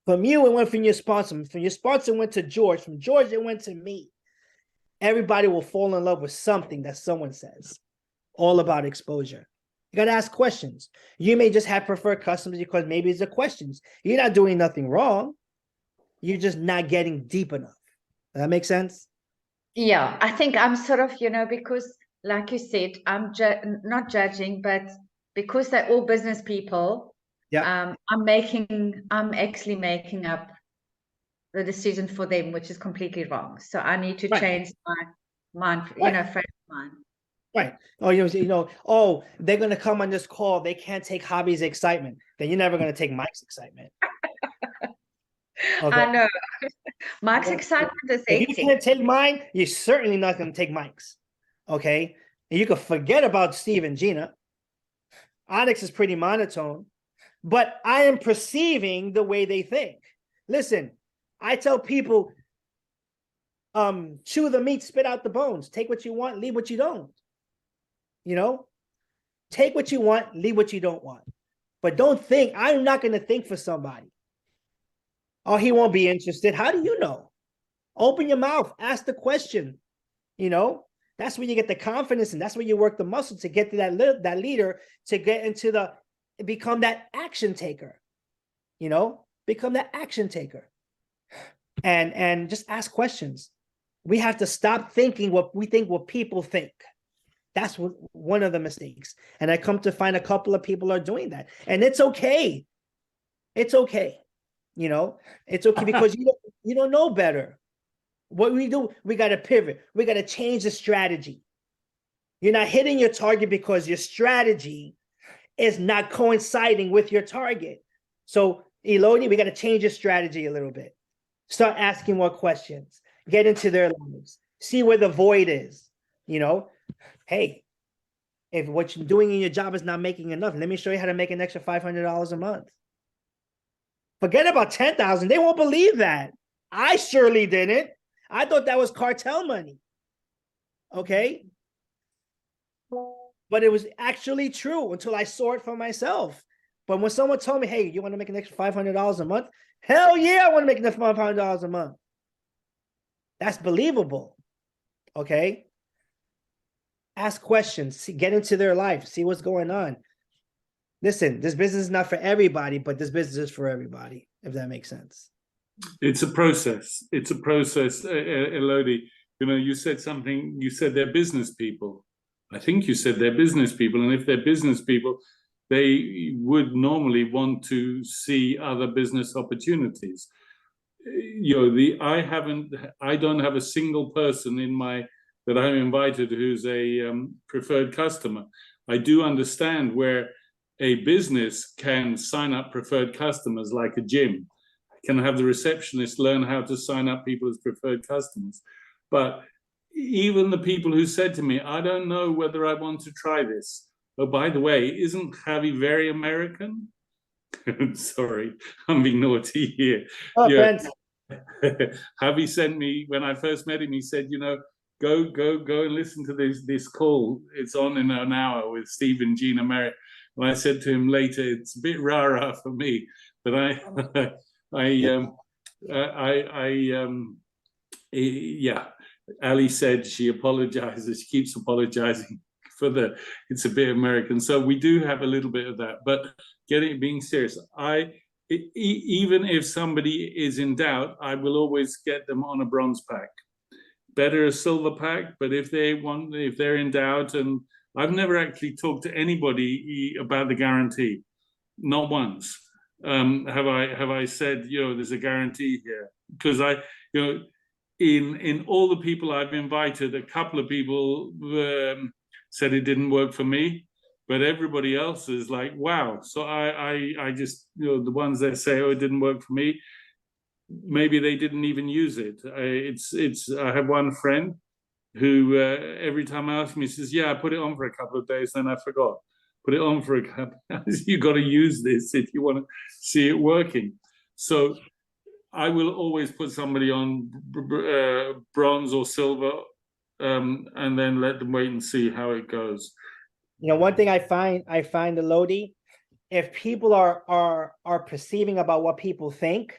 Speaker 2: from you, it went from your sponsor. From your sponsor, it went to George. From George, it went to me. Everybody will fall in love with something that someone says. All about exposure. You got to ask questions. You may just have preferred customers because maybe it's the questions. You're not doing nothing wrong. You're just not getting deep enough. Does that make sense?
Speaker 4: Yeah, I think I'm sort of, because like you said, I'm not judging, but because they're all business people,
Speaker 2: yeah,
Speaker 4: I'm actually making up the decision for them, which is completely wrong. So I need to change my mind, frame of mind.
Speaker 2: Right. Oh, oh, they're going to come on this call. They can't take Javi's excitement. Then you're never going to take Mike's excitement.
Speaker 4: Okay. I know. Mike's excitement is 80.
Speaker 2: If you can't take mine, you're certainly not going to take Mike's. Okay. And you can forget about Steve and Gina. Onyx is pretty monotone, but I am perceiving the way they think. Listen, I tell people, chew the meat, spit out the bones. Take what you want, leave what you don't. You know, take what you want, leave what you don't want. But don't think, I'm not going to think for somebody. Oh, he won't be interested. How do you know? Open your mouth, ask the question. You know, that's when you get the confidence, and that's when you work the muscle to get to that leader, to get into become that action taker. You know, become that action taker. And just ask questions. We have to stop thinking what people think. That's one of the mistakes. And I come to find a couple of people are doing that. And it's okay. It's okay. You know, it's okay because you don't know better. What we do, we got to pivot. We got to change the strategy. You're not hitting your target because your strategy is not coinciding with your target. So, Elodie, we got to change your strategy a little bit. Start asking more questions. Get into their lives. See where the void is. You know, hey, if what you're doing in your job is not making enough, let me show you how to make an extra $500 a month. Forget about 10,000. They won't believe that. I surely didn't. I thought that was cartel money. Okay. But it was actually true until I saw it for myself. But when someone told me, hey, you want to make an extra $500 a month? Hell yeah, I want to make an extra $500 a month. That's believable. Okay. Ask questions, get into their life, see what's going on. Listen, this business is not for everybody, but this business is for everybody, if that makes sense.
Speaker 3: It's a process. It's a process, Elodie. You know, you said something, you said they're business people. I think you said they're business people. And if they're business people, they would normally want to see other business opportunities. You know, I don't have a single person that I'm invited who's a preferred customer. I do understand where a business can sign up preferred customers, like a gym, can have the receptionist learn how to sign up people as preferred customers. But even the people who said to me, I don't know whether I want to try this. Oh, by the way, isn't Javi very American? Sorry, I'm being naughty here.
Speaker 2: Oh,
Speaker 3: yeah. Javi sent me, when I first met him, he said, you know, go and listen to this call. It's on in an hour with Steve and Gina Merritt. And I said to him later, it's a bit rah-rah for me, but yeah. Ali said she apologizes. She keeps apologizing it's a bit American. So we do have a little bit of that. But being serious, even if somebody is in doubt, I will always get them on a bronze pack. Better a silver pack, but if they're in doubt, and I've never actually talked to anybody about the guarantee, not once. Have I said, there's a guarantee here? Because in all the people I've invited, a couple of people said it didn't work for me, but everybody else is like, wow. So I just, the ones that say, oh, it didn't work for me, maybe they didn't even use it. I have one friend who every time I ask me, he says, yeah, I put it on for a couple of days, then I forgot. Put it on for a couple. You got to use this if you want to see it working. So I will always put somebody on bronze or silver, and then let them wait and see how it goes.
Speaker 2: One thing I find Elodie, if people are perceiving about what people think,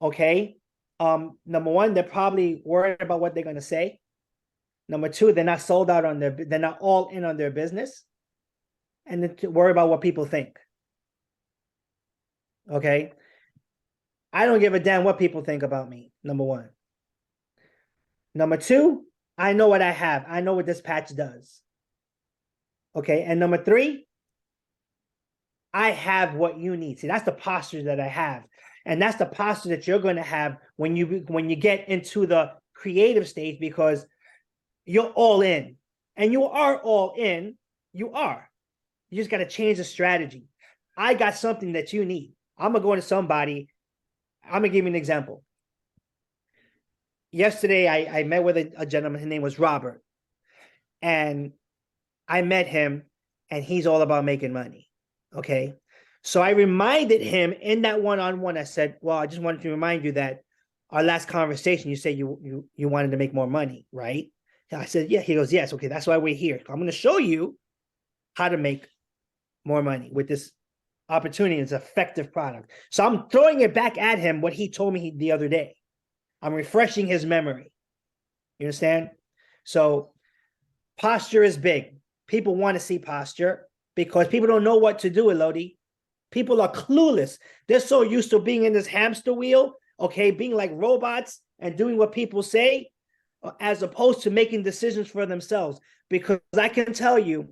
Speaker 2: okay, number one, they're probably worried about what they're going to say. Number two, they're not sold out on they're not all in on their business, and then worry about what people think. Okay, I don't give a damn what people think about me. Number one. Number two, I know what I have. I know what this patch does. Okay, and number three, I have what you need. See, that's the posture that I have. And that's the posture that you're going to have when you get into the creative stage, because you're all in. And you are all in. You are. You just got to change the strategy. I got something that you need. I'm going to go into somebody. I'm going to give you an example. Yesterday, I met with a gentleman. His name was Robert. And I met him, and he's all about making money. Okay. So I reminded him in that one-on-one, I said, well, I just wanted to remind you that our last conversation, you said you wanted to make more money, right? And I said, yeah. He goes, yes. Okay, that's why we're here. I'm going to show you how to make more money with this opportunity. It's an effective product. So I'm throwing it back at him, what he told me the other day. I'm refreshing his memory. You understand? So posture is big. People want to see posture because people don't know what to do, Elodie. People are clueless. They're so used to being in this hamster wheel, okay, being like robots and doing what people say, as opposed to making decisions for themselves. Because I can tell you,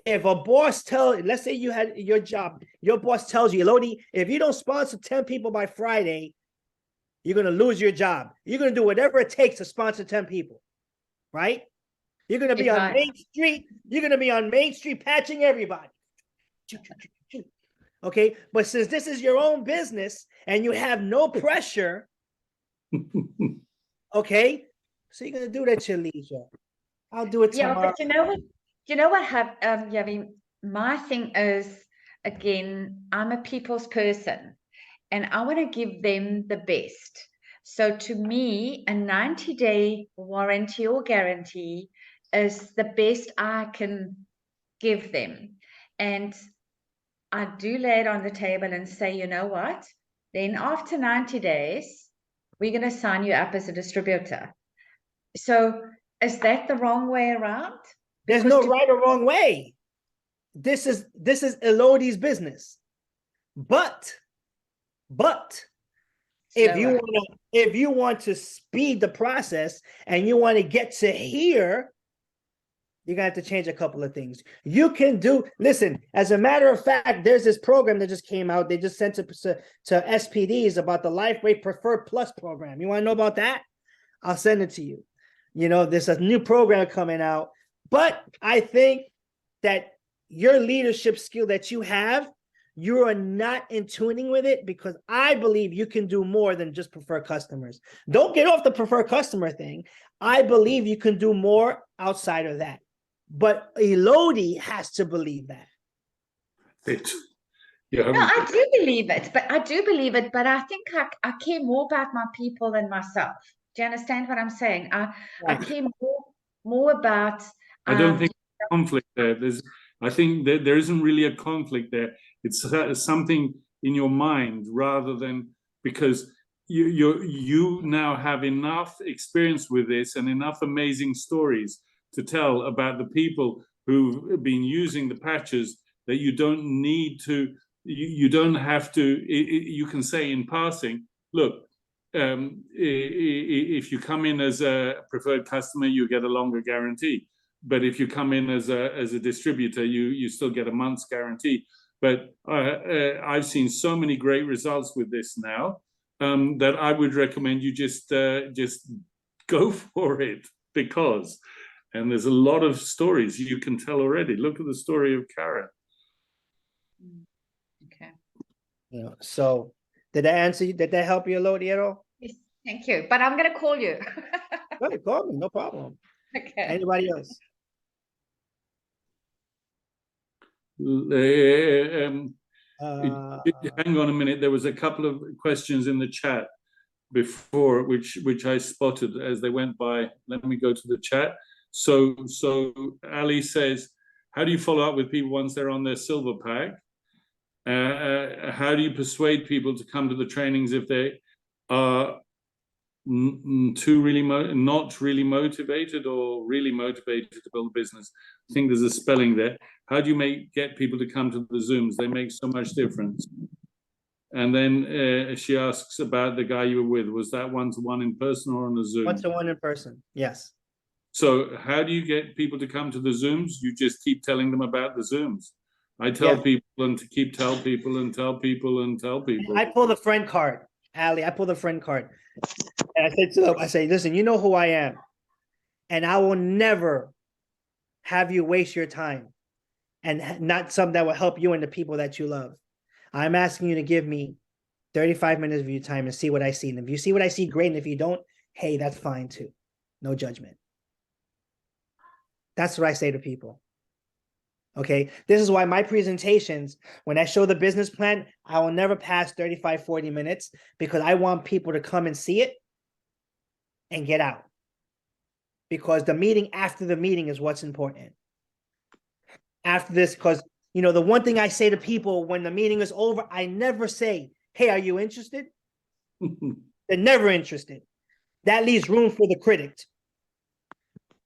Speaker 2: if a boss let's say you had your job, your boss tells you, Elodie, if you don't sponsor 10 people by Friday, you're going to lose your job. You're going to do whatever it takes to sponsor 10 people, right? You're going to be on Main Street. You're going to be on Main Street patching everybody. Okay, but since this is your own business and you have no pressure, okay, so you're gonna do that at your leisure. I'll do it tomorrow.
Speaker 4: Yeah, but you know what, Javi, my thing is, again, I'm a people's person and I want to give them the best. So to me, a 90-day warranty or guarantee is the best I can give them. And I do lay it on the table and say, you know what? Then after 90 days, we're going to sign you up as a distributor. So is that the wrong way around?
Speaker 2: There's no right or wrong way. This is Elodie's business. But if you want to speed the process and you want to get to here, you're going to have to change a couple of things. You can listen, as a matter of fact, there's this program that just came out. They just sent it to SPDs about the LifeRate Preferred Plus program. You want to know about that? I'll send it to you. There's a new program coming out. But I think that your leadership skill that you have, you are not in tuning with it, because I believe you can do more than just prefer customers. Don't get off the prefer customer thing. I believe you can do more outside of that. But Elodie has to believe that.
Speaker 3: Yeah,
Speaker 4: no, I do believe it, but I think I care more about my people than myself. Do you understand what I'm saying? I care more about.
Speaker 3: I don't think there's conflict there. I think that there isn't really a conflict there. It's something in your mind rather than, because you now have enough experience with this and enough amazing stories to tell about the people who've been using the patches that you don't need to, you don't have to, you can say in passing, look, if you come in as a preferred customer, you get a longer guarantee. But if you come in as a distributor, you still get a month's guarantee. But I've seen so many great results with this now that I would recommend you just go for it, because, and there's a lot of stories you can tell already. Look at the story of Karen.
Speaker 4: Okay.
Speaker 2: You know, so did that answer you? Did that help you, Elodie, at all?
Speaker 4: Yes, thank you. But I'm going to call you.
Speaker 2: Go ahead, call me, no problem.
Speaker 4: Okay.
Speaker 2: Anybody else?
Speaker 3: Hang on a minute. There was a couple of questions in the chat before, which I spotted as they went by. Let me go to the chat. So Ali says, how do you follow up with people once they're on their silver pack? How do you persuade people to come to the trainings if they are not really motivated or really motivated to build a business? I think there's a spelling there. How do you get people to come to the Zooms? They make so much difference. And then she asks about the guy you were with. Was that one-to-one in person or on a Zoom?
Speaker 2: One-to-one in person, yes.
Speaker 3: So how do you get people to come to the Zooms? You just keep telling them about the Zooms. I tell people and to keep tell people and tell people and tell people.
Speaker 2: I pull the friend card, Ali. I pull the friend card. And I said to them, I say, listen, you know who I am. And I will never have you waste your time and not something that will help you and the people that you love. I'm asking you to give me 35 minutes of your time and see what I see. And if you see what I see, great. And if you don't, hey, that's fine too. No judgment. That's what I say to people. Okay. This is why my presentations, when I show the business plan, I will never pass 35, 40 minutes because I want people to come and see it and get out. Because the meeting after the meeting is what's important. After this, because, you know, the one thing I say to people when the meeting is over, I never say, hey, are you interested? They're never interested. That leaves room for the critic.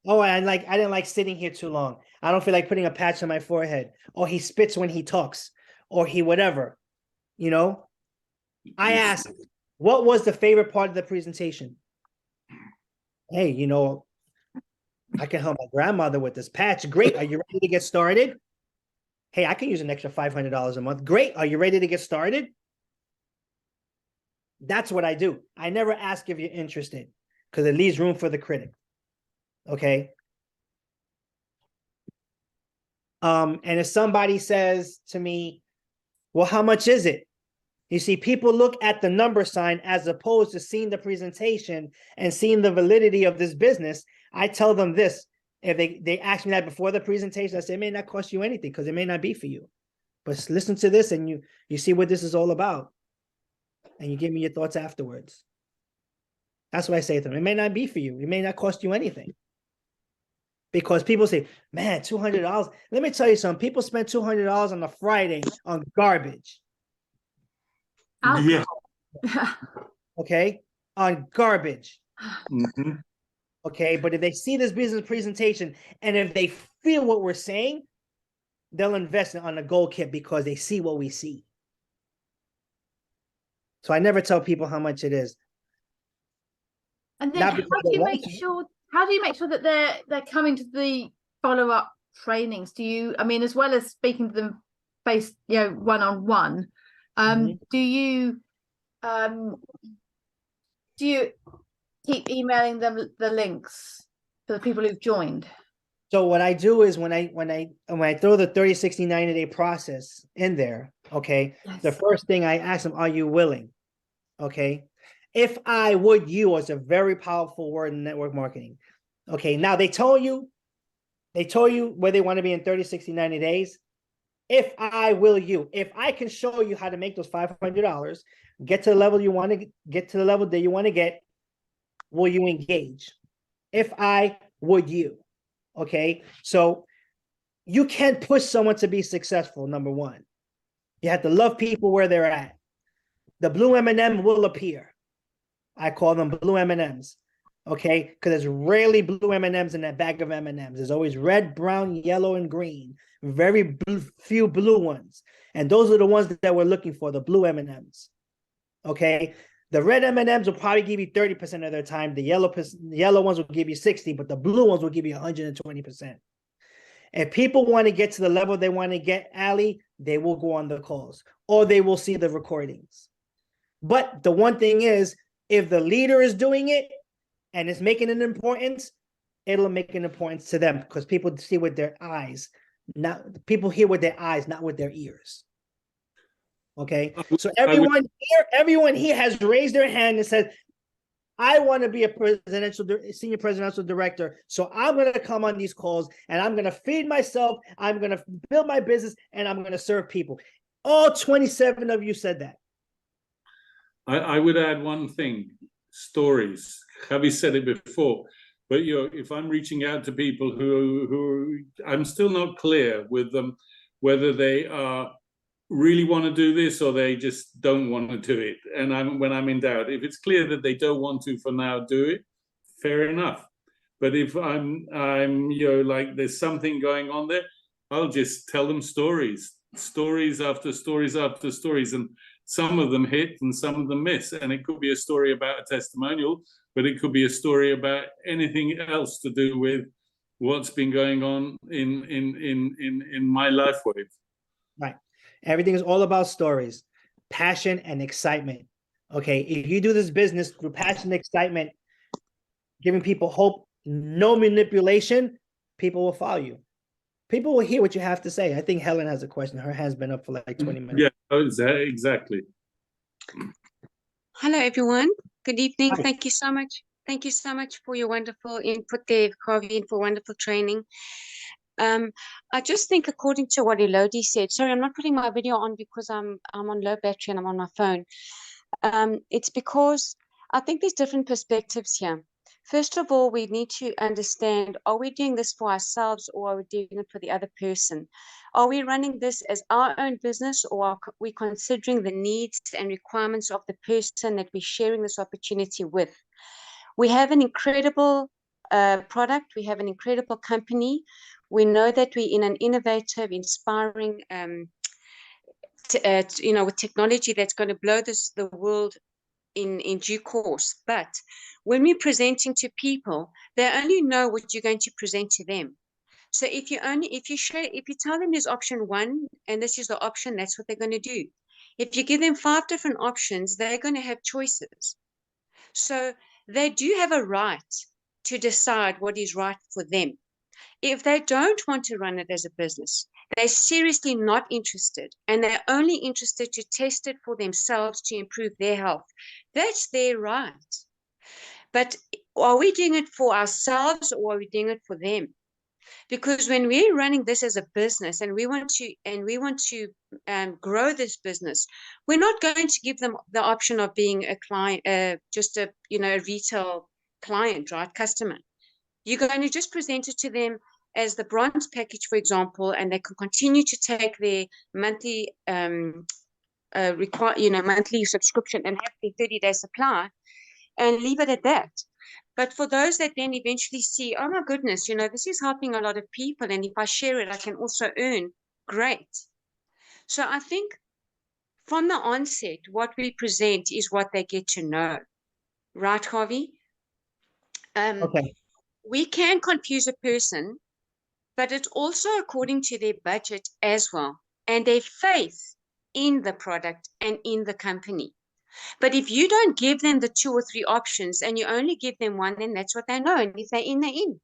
Speaker 2: Oh, I didn't like sitting here too long. I don't feel like putting a patch on my forehead. Or he spits when he talks. Or he whatever. You know? I asked, what was the favorite part of the presentation? Hey, you know, I can help my grandmother with this patch. Great. Are you ready to get started? Hey, I can use an extra $500 a month. Great. Are you ready to get started? That's what I do. I never ask if you're interested because it leaves room for the critic. Okay. And if somebody says to me, well, how much is it? You see, people look at the number sign as opposed to seeing the presentation and seeing the validity of this business. I tell them this. If they ask me that before the presentation, I say, it may not cost you anything because it may not be for you. But listen to this and you see what this is all about. And you give me your thoughts afterwards. That's what I say to them. It may not be for you. It may not cost you anything. Because people say, man, $200. Let me tell you something. People spend $200 on a Friday on garbage.
Speaker 3: Yeah.
Speaker 2: Okay? On garbage.
Speaker 3: Mm-hmm.
Speaker 2: Okay? But if they see this business presentation and if they feel what we're saying, they'll invest on a gold kit because they see what we see. So I never tell people how much it is.
Speaker 5: And then how do you make sure that they're coming to the follow-up trainings? Do you, I mean, as well as speaking to them face, you know, one-on-one, do you keep emailing them the links for the people who've joined?
Speaker 2: So what I do is when I throw the 30, 60, 90-day process in there, okay, yes. The first thing I ask them, are you willing? Okay. If I would you is a very powerful word in network marketing. Okay. Now they told you where they want to be in 30, 60, 90 days. If I will you, if I can show you how to make those $500, get to the level you want to get to the level that you want to get, will you engage? If I would you. Okay. So you can't push someone to be successful. Number one, you have to love people where they're at. The blue M&M will appear. I call them blue M&Ms. Okay, because there's rarely blue M&Ms in that bag of M&Ms. There's always red, brown, yellow, and green. Very few blue ones, and those are the ones that we're looking for, the blue M&Ms. Okay, the red M&Ms will probably give you 30% of their time. The yellow ones will give you 60%, but the blue ones will give you 120%. If people want to get to the level they want to get, Ali, they will go on the calls or they will see the recordings. But the one thing is, if the leader is doing it and it's making an importance, it'll make an importance to them because people see with their eyes, not people hear with their eyes, not with their ears. Okay, so everyone here has raised their hand and said, I want to be a senior presidential director. So I'm going to come on these calls and I'm going to feed myself. I'm going to build my business and I'm going to serve people. All 27 of you said that.
Speaker 3: I would add one thing, stories. Javi said it before, but if I'm reaching out to people who I'm still not clear with them, whether they really want to do this or they just don't want to do it. And when I'm in doubt, if it's clear that they don't want to for now do it, fair enough. But if I'm like there's something going on there, I'll just tell them stories after stories after stories, and some of them hit and some of them miss. And it could be a story about a testimonial, but it could be a story about anything else to do with what's been going on in my life wave.
Speaker 2: Right. Everything is all about stories, passion and excitement. Okay. If you do this business through passion and excitement, giving people hope, no manipulation, people will follow you. People will hear what you have to say. I think Helen has a question. Her hand's been up for like 20 minutes.
Speaker 3: Yeah, exactly.
Speaker 6: Hello, everyone. Good evening.
Speaker 2: Hi.
Speaker 6: Thank you so much. Thank you so much for your wonderful input there, Javi, and for wonderful training. I just think, according to what Elodie said, sorry, I'm not putting my video on because I'm on low battery and I'm on my phone. It's because I think there's different perspectives here. First of all, we need to understand, are we doing this for ourselves or are we doing it for the other person? Are we running this as our own business or are we considering the needs and requirements of the person that we're sharing this opportunity with? We have an incredible product. We have an incredible company. We know that we're in an innovative, inspiring, with technology that's going to blow the world in due course. But when we're presenting to people, they only know what you're going to present to them. So if you tell them there's option one and this is the option, that's what they're going to do. If you give them 5 different options, they're going to have choices. So they do have a right to decide what is right for them. If they don't want to run it as a business, they're seriously not interested, and they're only interested to test it for themselves to improve their health. That's their right. But are we doing it for ourselves or are we doing it for them? Because when we're running this as a business and we want to grow this business, we're not going to give them the option of being a client, just a retail client, right, customer. You're going to just present it to them as the bronze package, for example, and they can continue to take their monthly monthly subscription and have their 30-day supply and leave it at that. But for those that then eventually see, oh my goodness, this is helping a lot of people, and if I share it, I can also earn, great. So I think from the onset, what we present is what they get to know. Right, Javi?
Speaker 2: Okay.
Speaker 6: We can confuse a person, but it's also according to their budget as well and their faith in the product and in the company. But if you don't give them the 2 or 3 options and you only give them one, then that's what they know. And if they're in, they're in.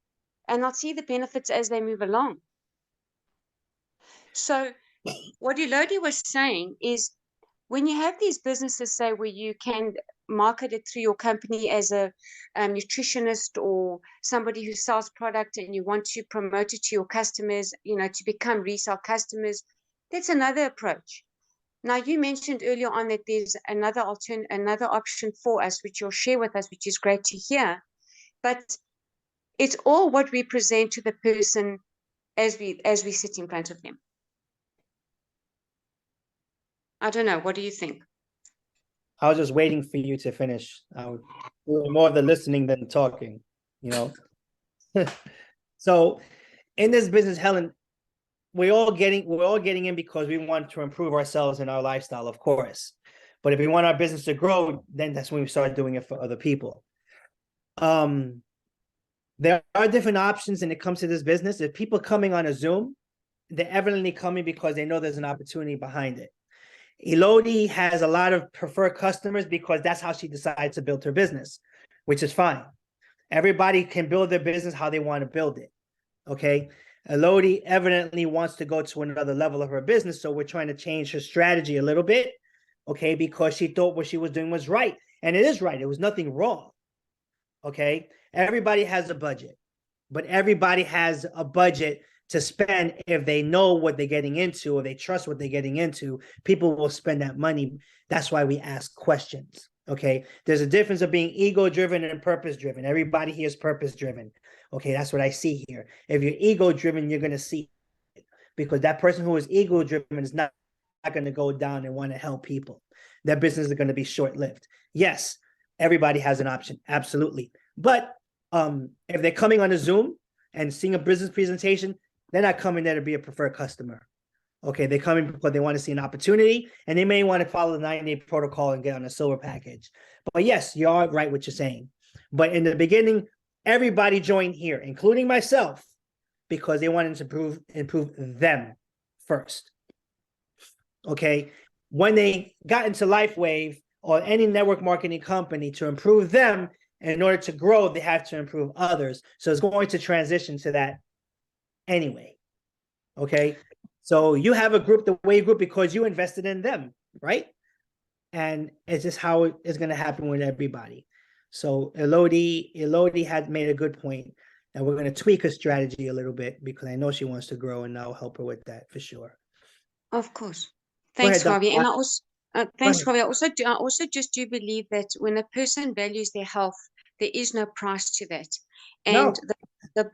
Speaker 6: And they'll see the benefits as they move along. So what Elodie was saying is when you have these businesses, say, where you can market it through your company as a nutritionist or somebody who sells product and you want to promote it to your customers, to become resale customers, that's another approach. Now, you mentioned earlier on that there's another option for us, which you'll share with us, which is great to hear. But it's all what we present to the person as we sit in front of them. I don't know. What do you think?
Speaker 2: I was just waiting for you to finish. more the listening than talking, you know. So in this business, Helen, we're all getting in because we want to improve ourselves and our lifestyle, of course. But if we want our business to grow, then that's when we start doing it for other people. There are different options when it comes to this business. If people coming on a Zoom, they're evidently coming because they know there's an opportunity behind it. Elodie has a lot of preferred customers because that's how she decides to build her business, which is fine. Everybody can build their business how they want to build it. Okay. Elodie evidently wants to go to another level of her business. So we're trying to change her strategy a little bit. Okay. Because she thought what she was doing was right. And it is right. It was nothing wrong. Okay. Everybody has a budget, but everybody has a budget to spend. If they know what they're getting into or they trust what they're getting into, people will spend that money. That's why we ask questions. Okay. There's a difference of being ego driven and purpose driven. Everybody here is purpose driven. Okay. That's what I see here. If you're ego driven, you're going to see it, because that person who is ego driven is not going to go down and want to help people. Their business is going to be short lived. Yes. Everybody has an option. Absolutely. But if they're coming on a Zoom and seeing a business presentation, they're not coming there to be a preferred customer. Okay, they're coming because they want to see an opportunity, and they may want to follow the 90-day protocol and get on a silver package. But yes, you are right what you're saying. But in the beginning, everybody joined here, including myself, because they wanted to improve them first. Okay, when they got into LifeWave or any network marketing company, to improve them, in order to grow, they have to improve others. So it's going to transition to that anyway. Okay. So you have a group, the way group, because you invested in them, right? And it's just how it's going to happen with everybody. So Elodie had made a good point, and we're going to tweak her strategy a little bit because I know she wants to grow, and I'll help her with that for sure.
Speaker 6: Of course. Thanks,
Speaker 2: ahead,
Speaker 6: Javi.
Speaker 2: Dr.
Speaker 6: And thanks, Javi. I also just do believe that when a person values their health, there is no price to that. And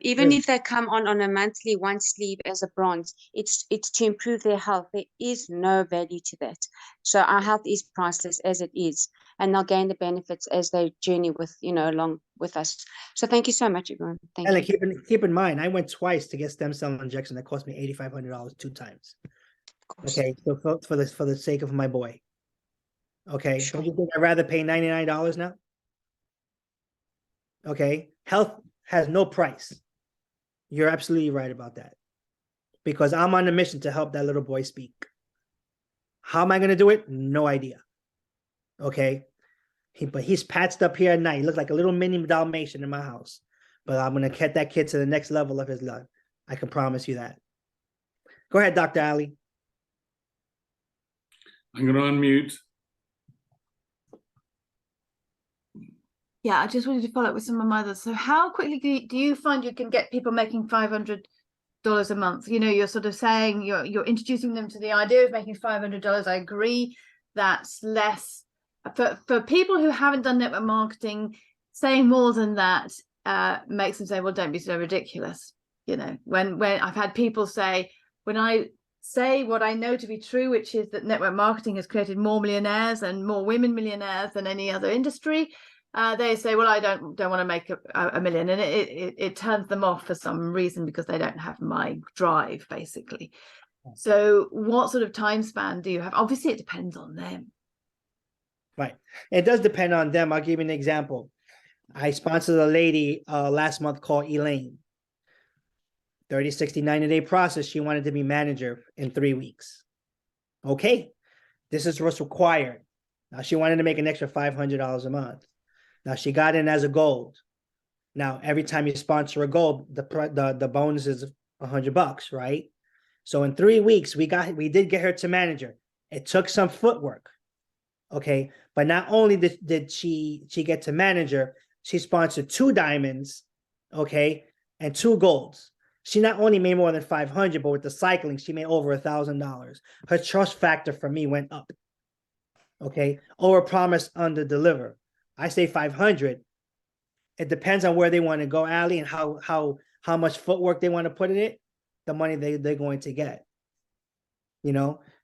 Speaker 6: even if they come on a monthly one sleeve as a bronze, it's to improve their health. There is no value to that. So our health is priceless as it is, and they'll gain the benefits as they journey with, along with us. So thank you so much, everyone. Thank you.
Speaker 2: Keep in mind, I went twice to get stem cell injection. That cost me $8,500 2 times. Okay, so for the sake of my boy. Okay, sure. Don't you think I'd rather pay $99 now? Okay, health has no price. You're absolutely right about that, because I'm on a mission to help that little boy speak. How am I going to do it? No idea. Okay, but he's patched up here at night. He looks like a little mini Dalmatian in my house. But I'm going to get that kid to the next level of his life. I can promise you that. Go ahead, Dr. Ali.
Speaker 3: I'm going to unmute.
Speaker 5: Yeah, I just wanted to follow up with some of my others. So how quickly do you find you can get people making $500 a month? You're sort of saying you're introducing them to the idea of making $500. I agree that's less. For people who haven't done network marketing, saying more than that makes them say, well, don't be so ridiculous. When I've had people say, when I say what I know to be true, which is that network marketing has created more millionaires and more women millionaires than any other industry, they say, well, I don't want to make a million, and it turns them off for some reason because they don't have my drive, basically. So what sort of time span do you have? Obviously, it depends on them.
Speaker 2: Right. It does depend on them. I'll give you an example. I sponsored a lady last month called Elaine. 30, 60, 90-day process. She wanted to be manager in 3 weeks. Okay. This is what's required. Now, she wanted to make an extra $500 a month. Now, she got in as a gold. Now, every time you sponsor a gold, the bonus is $100, right? So in 3 weeks, we did get her to manager. It took some footwork. Okay. But not only did she get to manager, she sponsored 2 diamonds, okay, and 2 golds. She not only made more than $500, but with the cycling, she made over $1,000. Her trust factor for me went up. Okay. Over promise, under deliver. I say 500. It depends on where they want to go, Ali, and how much footwork they want to put in it, the money they're going to get.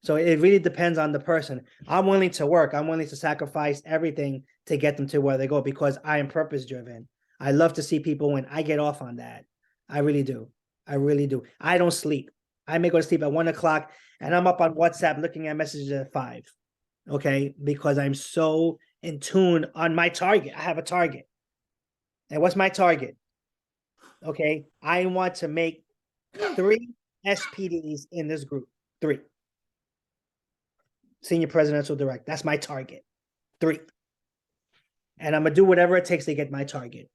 Speaker 2: So it really depends on the person. I'm willing to work. I'm willing to sacrifice everything to get them to where they go, because I am purpose driven. I love to see people win. I get off on that. I really do. I really do. I don't sleep. I may go to sleep at 1 o'clock and I'm up on WhatsApp looking at messages at 5. Okay. Because I'm so in tune on my target. I have a target. And what's my target? Okay. I want to make 3 SPDs in this group. 3. Senior Presidential Direct. That's my target. 3. And I'm going to do whatever it takes to get my target.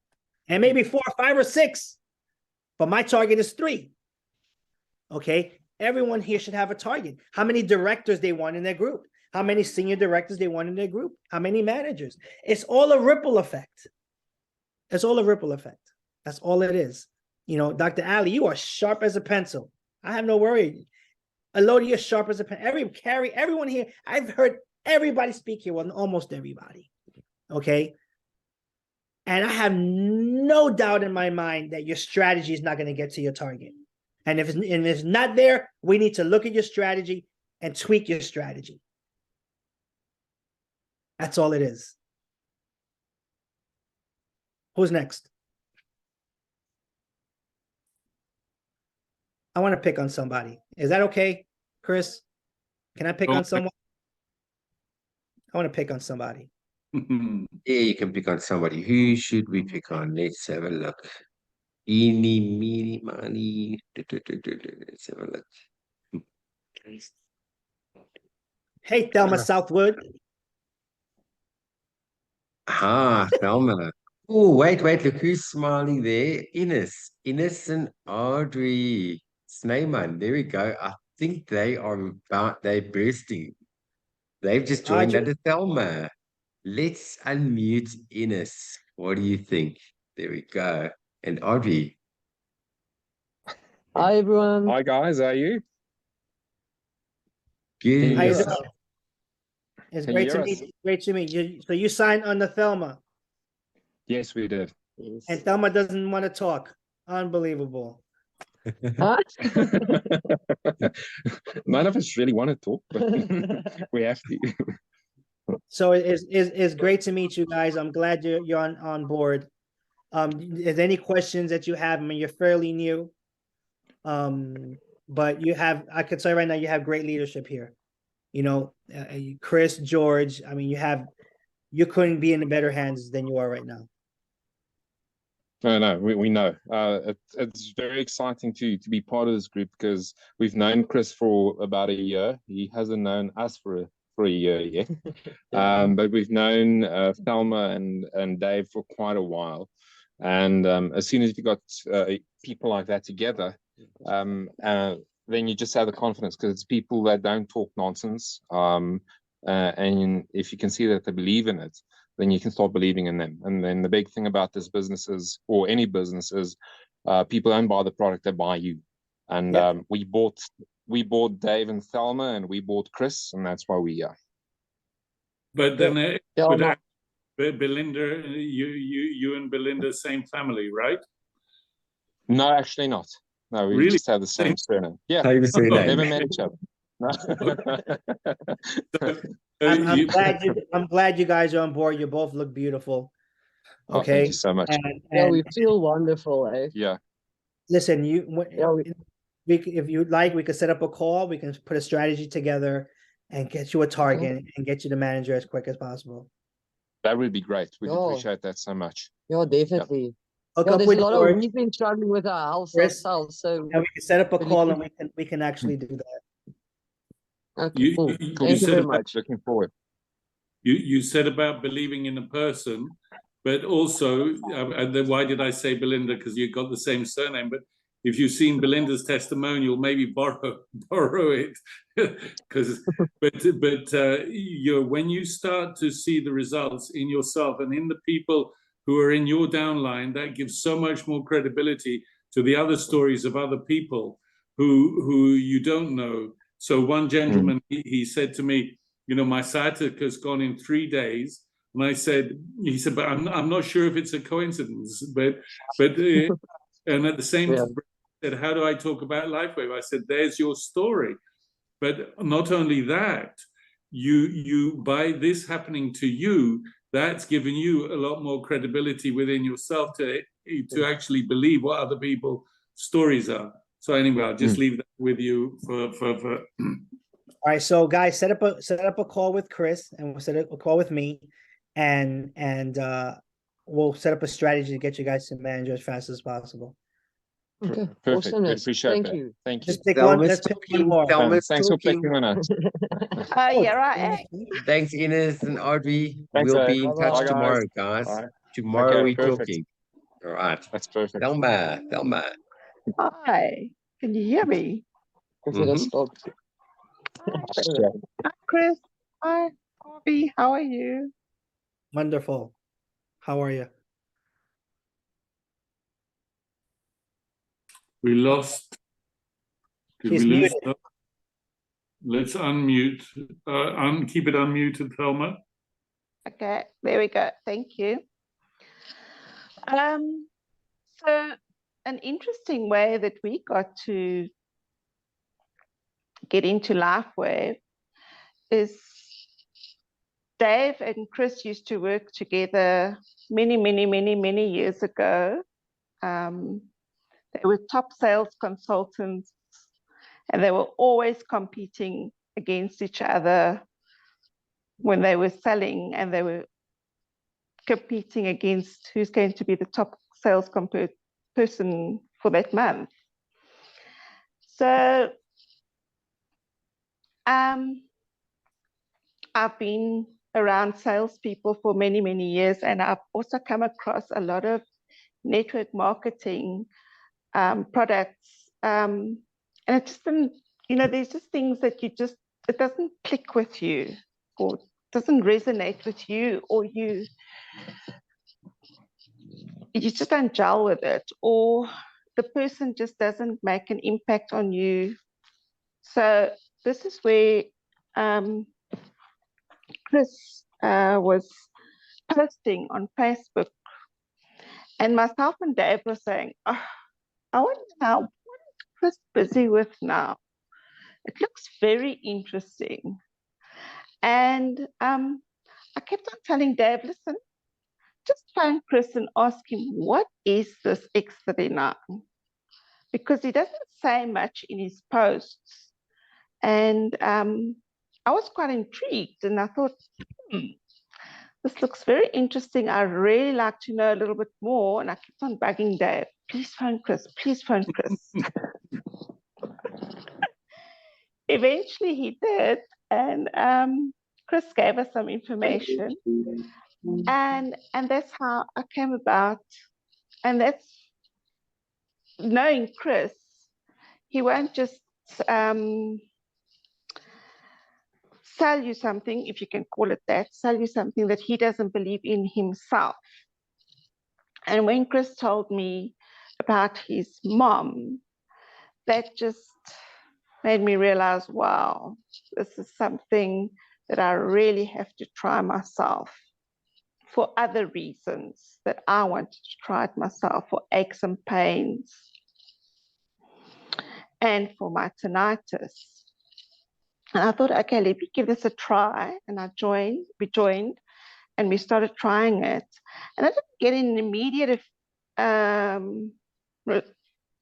Speaker 2: And maybe 4 or 5 or 6. But my target is 3. Okay. Everyone here should have a target. How many directors they want in their group? How many senior directors they want in their group? How many managers? It's all a ripple effect. It's all a ripple effect. That's all it is. You know, Dr. Ali, you are sharp as a pencil. I have no worry. Elodie, you're sharp as a pen. Everyone here, I've heard everybody speak here. Well, almost everybody. Okay. And I have no doubt in my mind that your strategy is not going to get to your target. And if it's not there, we need to look at your strategy and tweak your strategy. That's all it is. Who's next? I want to pick on somebody. Is that okay, Chris? Can I pick on someone? I want to pick on somebody.
Speaker 1: Yeah, you can pick on somebody. Who should we pick on? Let's have a look. Eeny, meeny, miny. Let's have a look.
Speaker 2: Hey, Thelma Southwood.
Speaker 1: Ah, Thelma. Oh, wait, look who's smiling there. Ines and Audrey Sneyman. There we go. I think they're bursting. They've just joined under Thelma. Let's unmute Ines. What do you think? There we go. And Audrey.
Speaker 7: Hi, everyone.
Speaker 8: Hi, guys. How are you?
Speaker 1: Good.
Speaker 2: How you doing? It's great to meet you. Great to meet you. So you signed under Thelma.
Speaker 8: Yes, we did.
Speaker 7: Yes.
Speaker 2: And Thelma doesn't want to talk. Unbelievable.
Speaker 7: Huh?
Speaker 8: None of us really want to talk, but we have to.
Speaker 2: So it's great to meet you guys. I'm glad you're on board. Is there any questions that you have? I mean, you're fairly new. But I could say right now, you have great leadership here. You know, Chris, George, I mean, you couldn't be in better hands than you are right now.
Speaker 8: No, we know. It's very exciting to be part of this group because we've known Chris for about a year. He hasn't known us for a year yet. But we've known Thelma and Dave for quite a while. And as soon as you got people like that together, then you just have the confidence because it's people that don't talk nonsense. And if you can see that they believe in it, then you can start believing in them. And then the big thing about this business is, or any business is, people don't buy the product, they buy you. And we bought Dave and Thelma, and we bought Chris, and that's why we are.
Speaker 3: But then, Belinda, you and Belinda, same family, right?
Speaker 8: No, actually not. No, we just have the same surname. Yeah, never met each other.
Speaker 2: I'm glad you guys are on board. You both look beautiful. Okay.
Speaker 8: Oh, thank you so much.
Speaker 7: Yeah, we feel wonderful, eh?
Speaker 8: Yeah.
Speaker 2: Listen, if you'd like, we could set up a call. We can put a strategy together and get you a target and get you the manager as quick as possible.
Speaker 8: That would be great. We'd appreciate that so much.
Speaker 7: Yeah, definitely.
Speaker 2: Yeah,
Speaker 7: there's a lot of we've been struggling with our house ourselves, so
Speaker 2: we can set up a call and we can actually do that.
Speaker 7: Okay, cool. Thank you very much.
Speaker 8: Looking forward.
Speaker 3: You said about believing in a person, but also, why did I say Belinda? Because you got the same surname. But if you've seen Belinda's testimonial, maybe borrow it. When you start to see the results in yourself and in the people who are in your downline, that gives so much more credibility to the other stories of other people who you don't know. So one gentleman, he said to me, you know, my sciatica has gone in 3 days. And he said, but I'm not sure if it's a coincidence. But and at the same time, he said, how do I talk about LifeWave? I said, there's your story. But not only that, you by this happening to you, that's given you a lot more credibility within yourself to actually believe what other people's stories are. So anyway, I'll just leave that with you for
Speaker 2: All right, so guys, set up a call with Chris, and we'll set up a call with me, and we'll set up a strategy to get you guys to manager as fast as possible.
Speaker 7: Okay.
Speaker 8: Perfect. We
Speaker 7: Awesomeness.
Speaker 8: appreciate
Speaker 7: Thank
Speaker 8: that.
Speaker 7: you.
Speaker 8: Thank you.
Speaker 2: Let's pick one more.
Speaker 1: Thelma's
Speaker 8: Thanks for
Speaker 1: talking.
Speaker 8: picking on us.
Speaker 9: Yeah, right.
Speaker 1: Thanks, Ines and Audrey.
Speaker 8: Thanks,
Speaker 1: We'll
Speaker 8: eh?
Speaker 1: be in
Speaker 7: Bye-bye.
Speaker 1: touch
Speaker 8: Bye, guys.
Speaker 1: tomorrow, guys.
Speaker 8: All right.
Speaker 1: Tomorrow
Speaker 8: Okay,
Speaker 1: we're
Speaker 8: perfect.
Speaker 1: talking. All right.
Speaker 8: That's perfect.
Speaker 1: Thelma.
Speaker 9: Hi. Can you hear me?
Speaker 7: Okay, let's start.
Speaker 9: Hi, Chris. Hi, Javi. How are you?
Speaker 2: Wonderful. How are you?
Speaker 3: we lost. Did
Speaker 2: She's
Speaker 3: we lose?
Speaker 2: muted.
Speaker 3: Let's unmute. Keep it unmuted, Thelma.
Speaker 9: Okay, there we go. Thank you. So an interesting way that we got to get into LifeWave is Dave and Chris used to work together many years ago. They were top sales consultants, and they were always competing against each other when they were selling, and they were competing against who's going to be the top sales person for that month. So I've been around salespeople for many years, and I've also come across a lot of network marketing products, and it just didn't, there's just things that it doesn't click with you, or doesn't resonate with you, or you just don't gel with it, or the person just doesn't make an impact on you. So this is where Chris was posting on Facebook, and myself and Dave were saying, oh, I wonder what is Chris busy with now? It looks very interesting. And I kept on telling Dave, listen, just phone Chris and ask him, what is this X39? Because he doesn't say much in his posts. And I was quite intrigued, and I thought, this looks very interesting. I'd really like to know a little bit more. And I kept on bugging Dave, please phone Chris, please phone Chris. Eventually he did, and Chris gave us some information, and that's how I came about. And that's knowing Chris, he won't just sell you something, if you can call it that, sell you something that he doesn't believe in himself. And when Chris told me about his mom, that just made me realize, wow, this is something that I really have to try myself for other reasons, that I wanted to try it myself, for aches and pains and for my tinnitus. And I thought, okay, let me give this a try. And we joined, and we started trying it. And I didn't get an immediate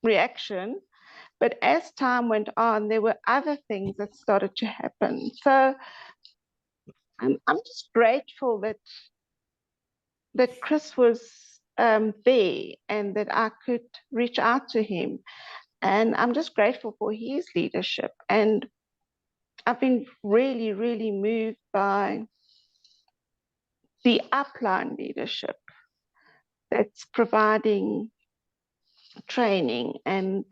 Speaker 9: reaction. But as time went on, there were other things that started to happen. So I'm just grateful that Chris was there, and that I could reach out to him. And I'm just grateful for his leadership. And I've been really moved by the upline leadership that's providing training. And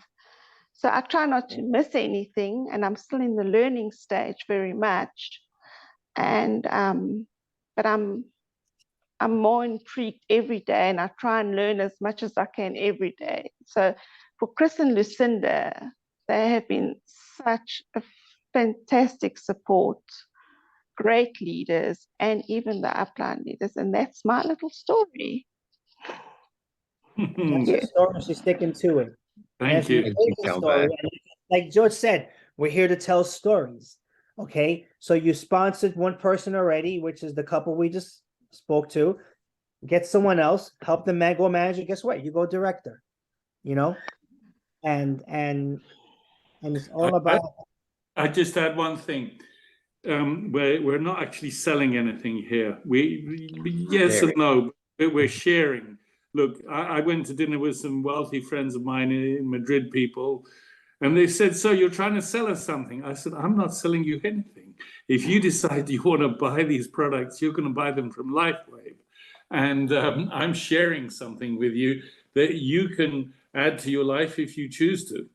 Speaker 9: so I try not to miss anything, and I'm still in the learning stage very much. And but I'm more intrigued every day, and I try and learn as much as I can every day. So for Chris and Lucinda, they have been such a fantastic support, great leaders, and even the upline leaders. And that's my little story.
Speaker 2: That's the story. She's sticking to it.
Speaker 3: Thank you.
Speaker 1: Thank you,
Speaker 2: Story. And like George said, we're here to tell stories. Okay, so you sponsored one person already, which is the couple we just spoke to, get someone else, help them go manager. Guess what? You go director, you know, and it's all about.
Speaker 3: I just add one thing. We're not actually selling anything here. Yes and no, but we're sharing. Look, I went to dinner with some wealthy friends of mine in Madrid, people, and they said, "So you're trying to sell us something?" I said, "I'm not selling you anything. If you decide you want to buy these products, you're going to buy them from LifeWave, and I'm sharing something with you that you can add to your life if you choose to."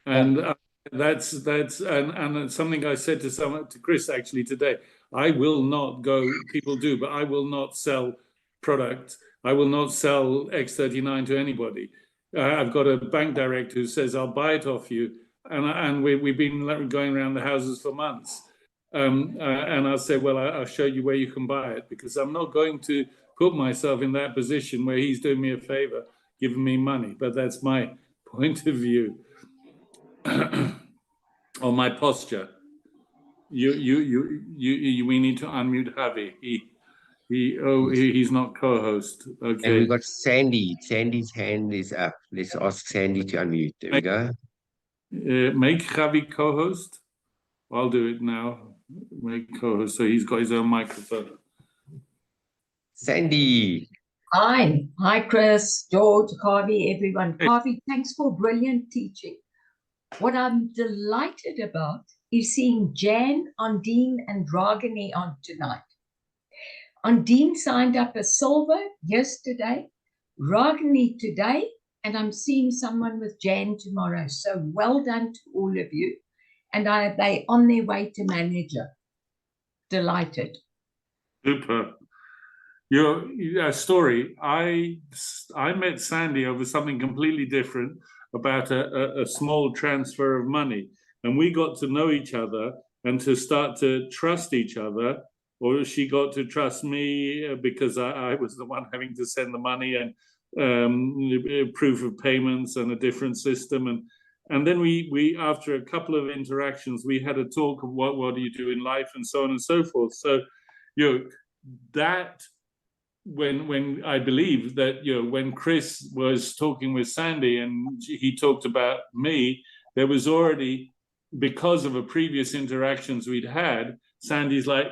Speaker 3: And that's and something I said to Chris actually today. I will not go. People do, but I will not sell product. I will not sell X39 to anybody. I've got a bank director who says I'll buy it off you, and we've been going around the houses for months. And I'll say, well, I'll show you where you can buy it, because I'm not going to put myself in that position where he's doing me a favor, giving me money. But that's my point of view. On my posture. We need to unmute Javi. He's not co-host. Okay.
Speaker 1: And we've got Sandy. Sandy's hand is up. Let's ask Sandy to unmute. There we go.
Speaker 3: Make Javi co-host. I'll do it now. Make co-host. So he's got his own microphone.
Speaker 1: Sandy.
Speaker 10: Hi, Chris, George, Javi, everyone. Javi, thanks for brilliant teaching. What I'm delighted about is seeing Jan, Ondine, and Dragani on tonight. Ondine signed up as silver yesterday, Ragini today, and I'm seeing someone with Jan tomorrow. So well done to all of you. And they on their way to manager. Delighted.
Speaker 3: Super. Your story. I met Sandy over something completely different, about a small transfer of money. And we got to know each other and to start to trust each other, or she got to trust me because I was the one having to send the money, and proof of payments and a different system. And then we after a couple of interactions, we had a talk of what do you do in life and so on and so forth. So, that when I believe that, when Chris was talking with Sandy and he talked about me, there was already, because of a previous interactions we'd had, Sandy's like,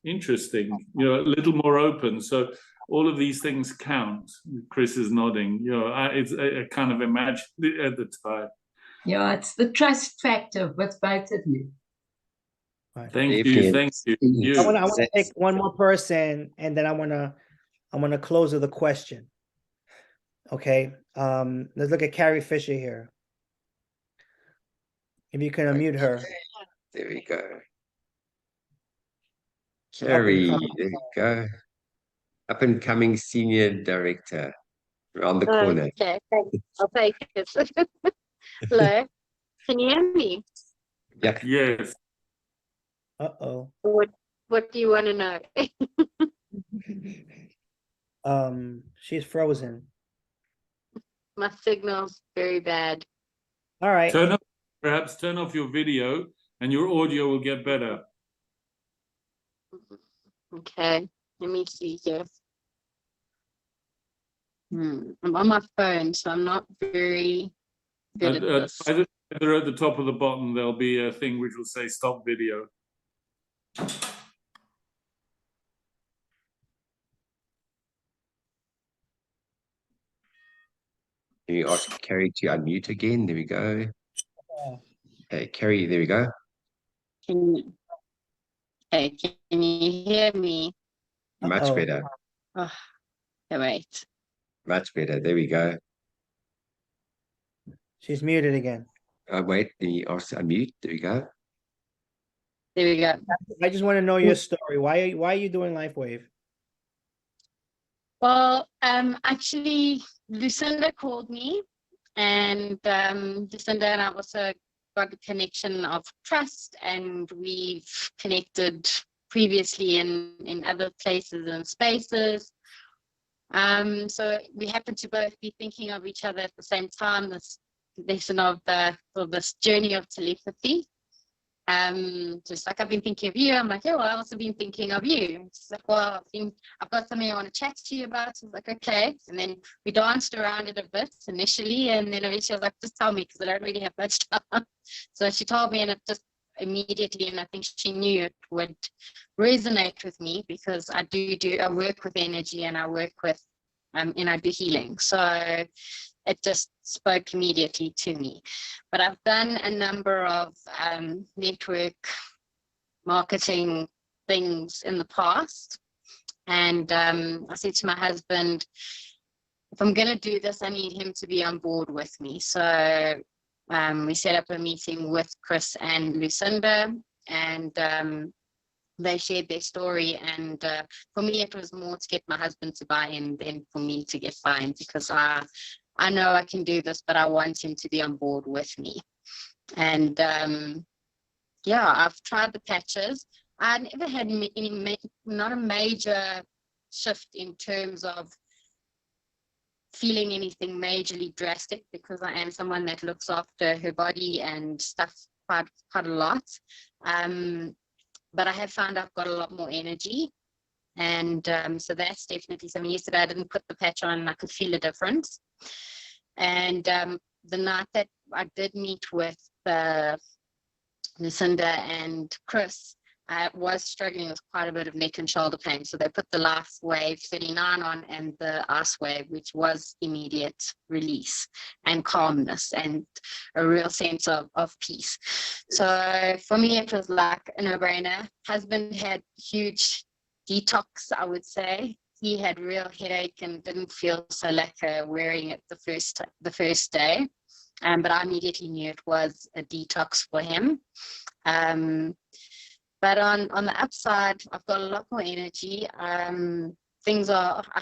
Speaker 3: interesting, a little more open. So all of these things count. Chris is nodding. I kind of imagined it at the time.
Speaker 10: Yeah, it's the trust factor with both of you.
Speaker 3: Thank you.
Speaker 2: I want to take one more person, and then I want to close with a question. Okay. Let's look at Carrie Fisher here. If you can unmute her.
Speaker 1: There we go. Carrie, there we go. Up and coming senior director around the corner.
Speaker 11: Okay, thanks. I'll take it. Hello, can you hear me?
Speaker 1: Yeah.
Speaker 3: Yes.
Speaker 2: Uh-oh.
Speaker 11: What do you want to know?
Speaker 2: She's frozen.
Speaker 11: My signal's very bad.
Speaker 2: All right.
Speaker 3: Perhaps turn off your video and your audio will get better.
Speaker 11: Okay, let me see here. I'm on my phone, so I'm not very good at this.
Speaker 3: Either at the top of the bottom, there'll be a thing which will say stop video.
Speaker 1: Can you ask Carrie to unmute again? There we go. Hey, Carrie, there we go.
Speaker 11: Can you hear me?
Speaker 1: Much better.
Speaker 11: Oh, wait.
Speaker 1: Much better. There we go.
Speaker 2: She's muted again.
Speaker 1: Wait, can you ask to unmute? There we go.
Speaker 11: There we go.
Speaker 2: I just want to know your story. Why are you doing LifeWave?
Speaker 11: Well, actually, Lucinda called me, and Lucinda and I also got a connection of trust, and we've connected previously in other places and spaces. So we happen to both be thinking of each other at the same time. This lesson of this journey of telepathy. Just like, I've been thinking of you. I'm like, yeah, well, I've also been thinking of you. She's like, well, I've got something I want to chat to you about. I was like, okay. And then we danced around it a bit initially, and then eventually I was like, just tell me, because I don't really have much time. So she told me, and it just immediately, and I think she knew it would resonate with me, because I work with energy, and I work with and I do healing. So it just spoke immediately to me. But I've done a number of network marketing things in the past. And I said to my husband, if I'm going to do this, I need him to be on board with me. So we set up a meeting with Chris and Lucinda, and they shared their story. And for me, it was more to get my husband to buy in than for me to get buy-in, because I know I can do this, but I want him to be on board with me. And yeah, I've tried the patches. I never had not a major shift in terms of feeling anything majorly drastic, because I am someone that looks after her body and stuff quite a lot. But I have found I've got a lot more energy. And so that's definitely something. Yesterday I didn't put the patch on and I could feel a difference. And the night that I did meet with Lucinda and Chris, I was struggling with quite a bit of neck and shoulder pain. So they put the Life Wave 39 on and the Ice Wave, which was immediate release and calmness and a real sense of peace. So for me, it was like a no-brainer. Husband had huge detox, I would say. He had real headache and didn't feel so lacquer wearing it the first day. But I immediately knew it was a detox for him. But on the upside, I've got a lot more energy. I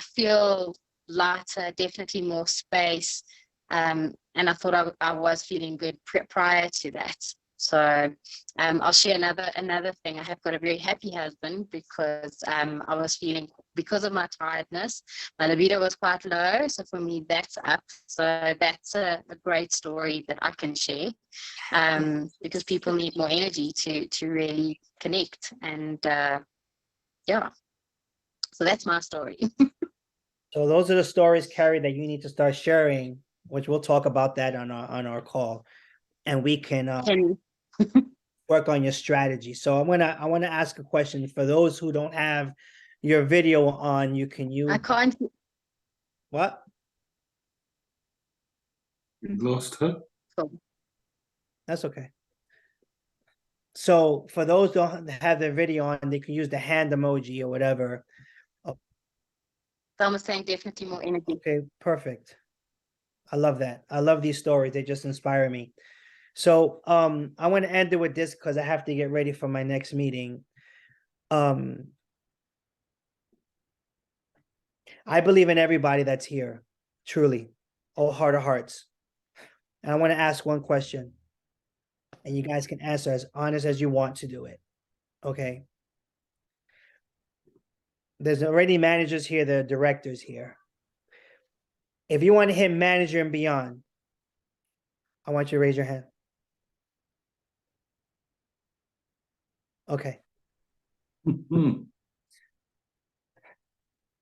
Speaker 11: feel lighter, definitely more space. And I thought I was feeling good prior to that. So I'll share another thing. I have got a very happy husband, because I was feeling, because of my tiredness, my libido was quite low. So for me, that's up. So that's a great story that I can share, because people need more energy to really connect. And yeah, so that's my story.
Speaker 2: So those are the stories, Carrie, that you need to start sharing, which we'll talk about that on our call, and we can work on your strategy. So I want to ask a question for those who don't have your video on.
Speaker 11: I can't.
Speaker 2: What?
Speaker 3: Lost her.
Speaker 2: That's okay. So for those who don't have their video on, they can use the hand emoji or whatever.
Speaker 11: Someone's saying definitely more energy.
Speaker 2: Okay, perfect. I love that. I love these stories. They just inspire me. So I want to end it with this, because I have to get ready for my next meeting. I believe in everybody that's here, truly, all heart of hearts. And I want to ask one question, and you guys can answer as honest as you want to do it. Okay. There's already managers here, there are directors here. If you want to hit manager and beyond, I want you to raise your hand. Okay.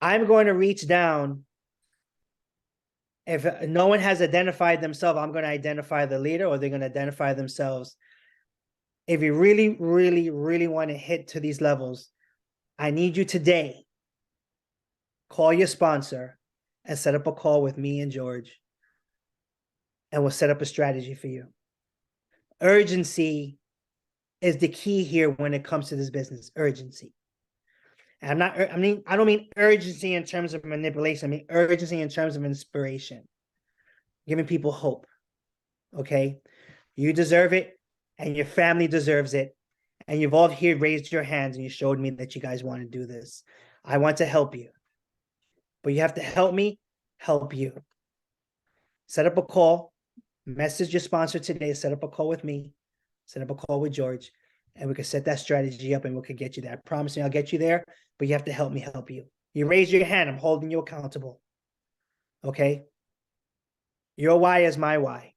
Speaker 2: I'm going to reach down. If no one has identified themselves, I'm going to identify the leader, or they're going to identify themselves. If you really, really, really want to hit to these levels, I need you today. Call your sponsor and set up a call with me and George, and we'll set up a strategy for you. Urgency is the key here when it comes to this business. Urgency. And I don't mean urgency in terms of manipulation. I mean urgency in terms of inspiration, giving people hope. Okay, you deserve it, and your family deserves it. And you've all here raised your hands, and you showed me that you guys want to do this. I want to help you, but you have to help me help you. Set up a call. Message your sponsor today. Set up a call with me. Set up a call with George, and we can set that strategy up, and we can get you there. I promise you I'll get you there, but you have to help me help you. You raise your hand. I'm holding you accountable. Okay? Your why is my why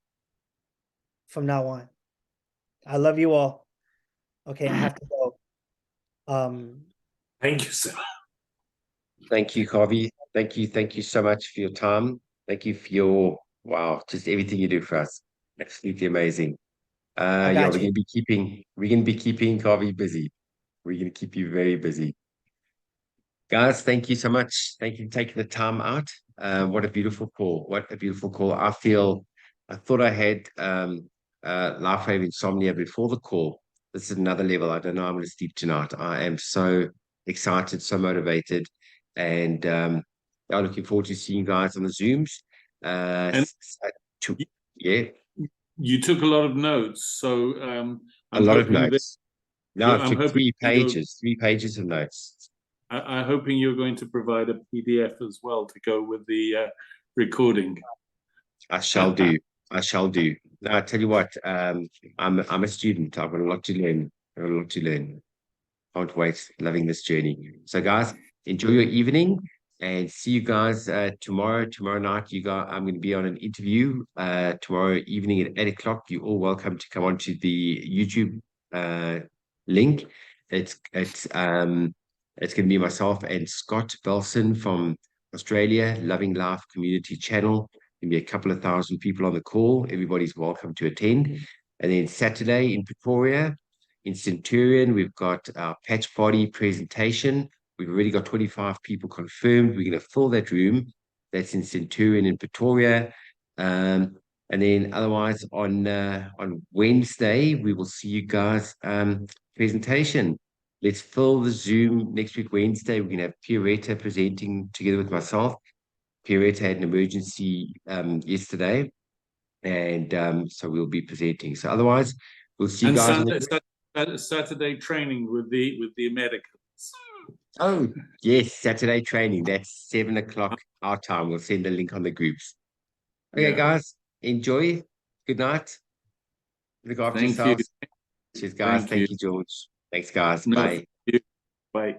Speaker 2: from now on. I love you all. Okay, I have to go.
Speaker 3: Thank you, sir.
Speaker 1: Thank you, Javi. Thank you so much for your time. Thank you for your just everything you do for us. Absolutely amazing.
Speaker 2: I
Speaker 1: Yeah,
Speaker 2: got you.
Speaker 1: we're gonna be keeping Javi busy. We're gonna keep you very busy. Guys, thank you so much. Thank you for taking the time out. What a beautiful call. What a beautiful call. I thought I had life wave insomnia before the call. This is another level. I don't know I'm going to sleep tonight. I am so excited, so motivated, and I'm looking forward to seeing you guys on the Zooms.
Speaker 3: And
Speaker 1: To, yeah,
Speaker 3: you took a lot of notes, so
Speaker 1: a
Speaker 3: I'm
Speaker 1: lot of
Speaker 3: hoping that
Speaker 1: notes. No, I
Speaker 3: I'm
Speaker 1: took
Speaker 3: hoping
Speaker 1: three pages of notes.
Speaker 3: I'm hoping you're going to provide a PDF as well to go with the recording.
Speaker 1: I shall do. I shall do. Now, I tell you what, I'm a student. I've got a lot to learn. I've got a lot to learn. Can't wait. Loving this journey. So, guys, enjoy your evening and see you guys tomorrow. Tomorrow night, I'm going to be on an interview tomorrow evening at 8 o'clock. You're all welcome to come onto the YouTube link. It's going to be myself and Scott Belson from Australia, Loving Life Community Channel. There'll be a couple of thousand people on the call. Everybody's welcome to attend. And then Saturday in Pretoria, in Centurion, we've got our patch party presentation. We've already got 25 people confirmed. We're going to fill that room. That's in Centurion in Pretoria. And then otherwise on Wednesday, we will see you guys presentation. Let's fill the Zoom next week, Wednesday. We're going to have Pierretta presenting together with myself. Pierretta had an emergency yesterday, and so we'll be presenting. So otherwise, we'll see you guys.
Speaker 3: Saturday training with the Americans.
Speaker 1: Oh, yes, Saturday training. That's 7 o'clock our time. We'll send a link on the groups. Okay,
Speaker 3: Yeah.
Speaker 1: guys, enjoy. Good night. Look after
Speaker 3: Thank
Speaker 1: yourselves.
Speaker 3: you.
Speaker 1: Cheers, guys. Thank you, George. Thanks, guys.
Speaker 3: No,
Speaker 1: Bye.
Speaker 3: thank you. Bye.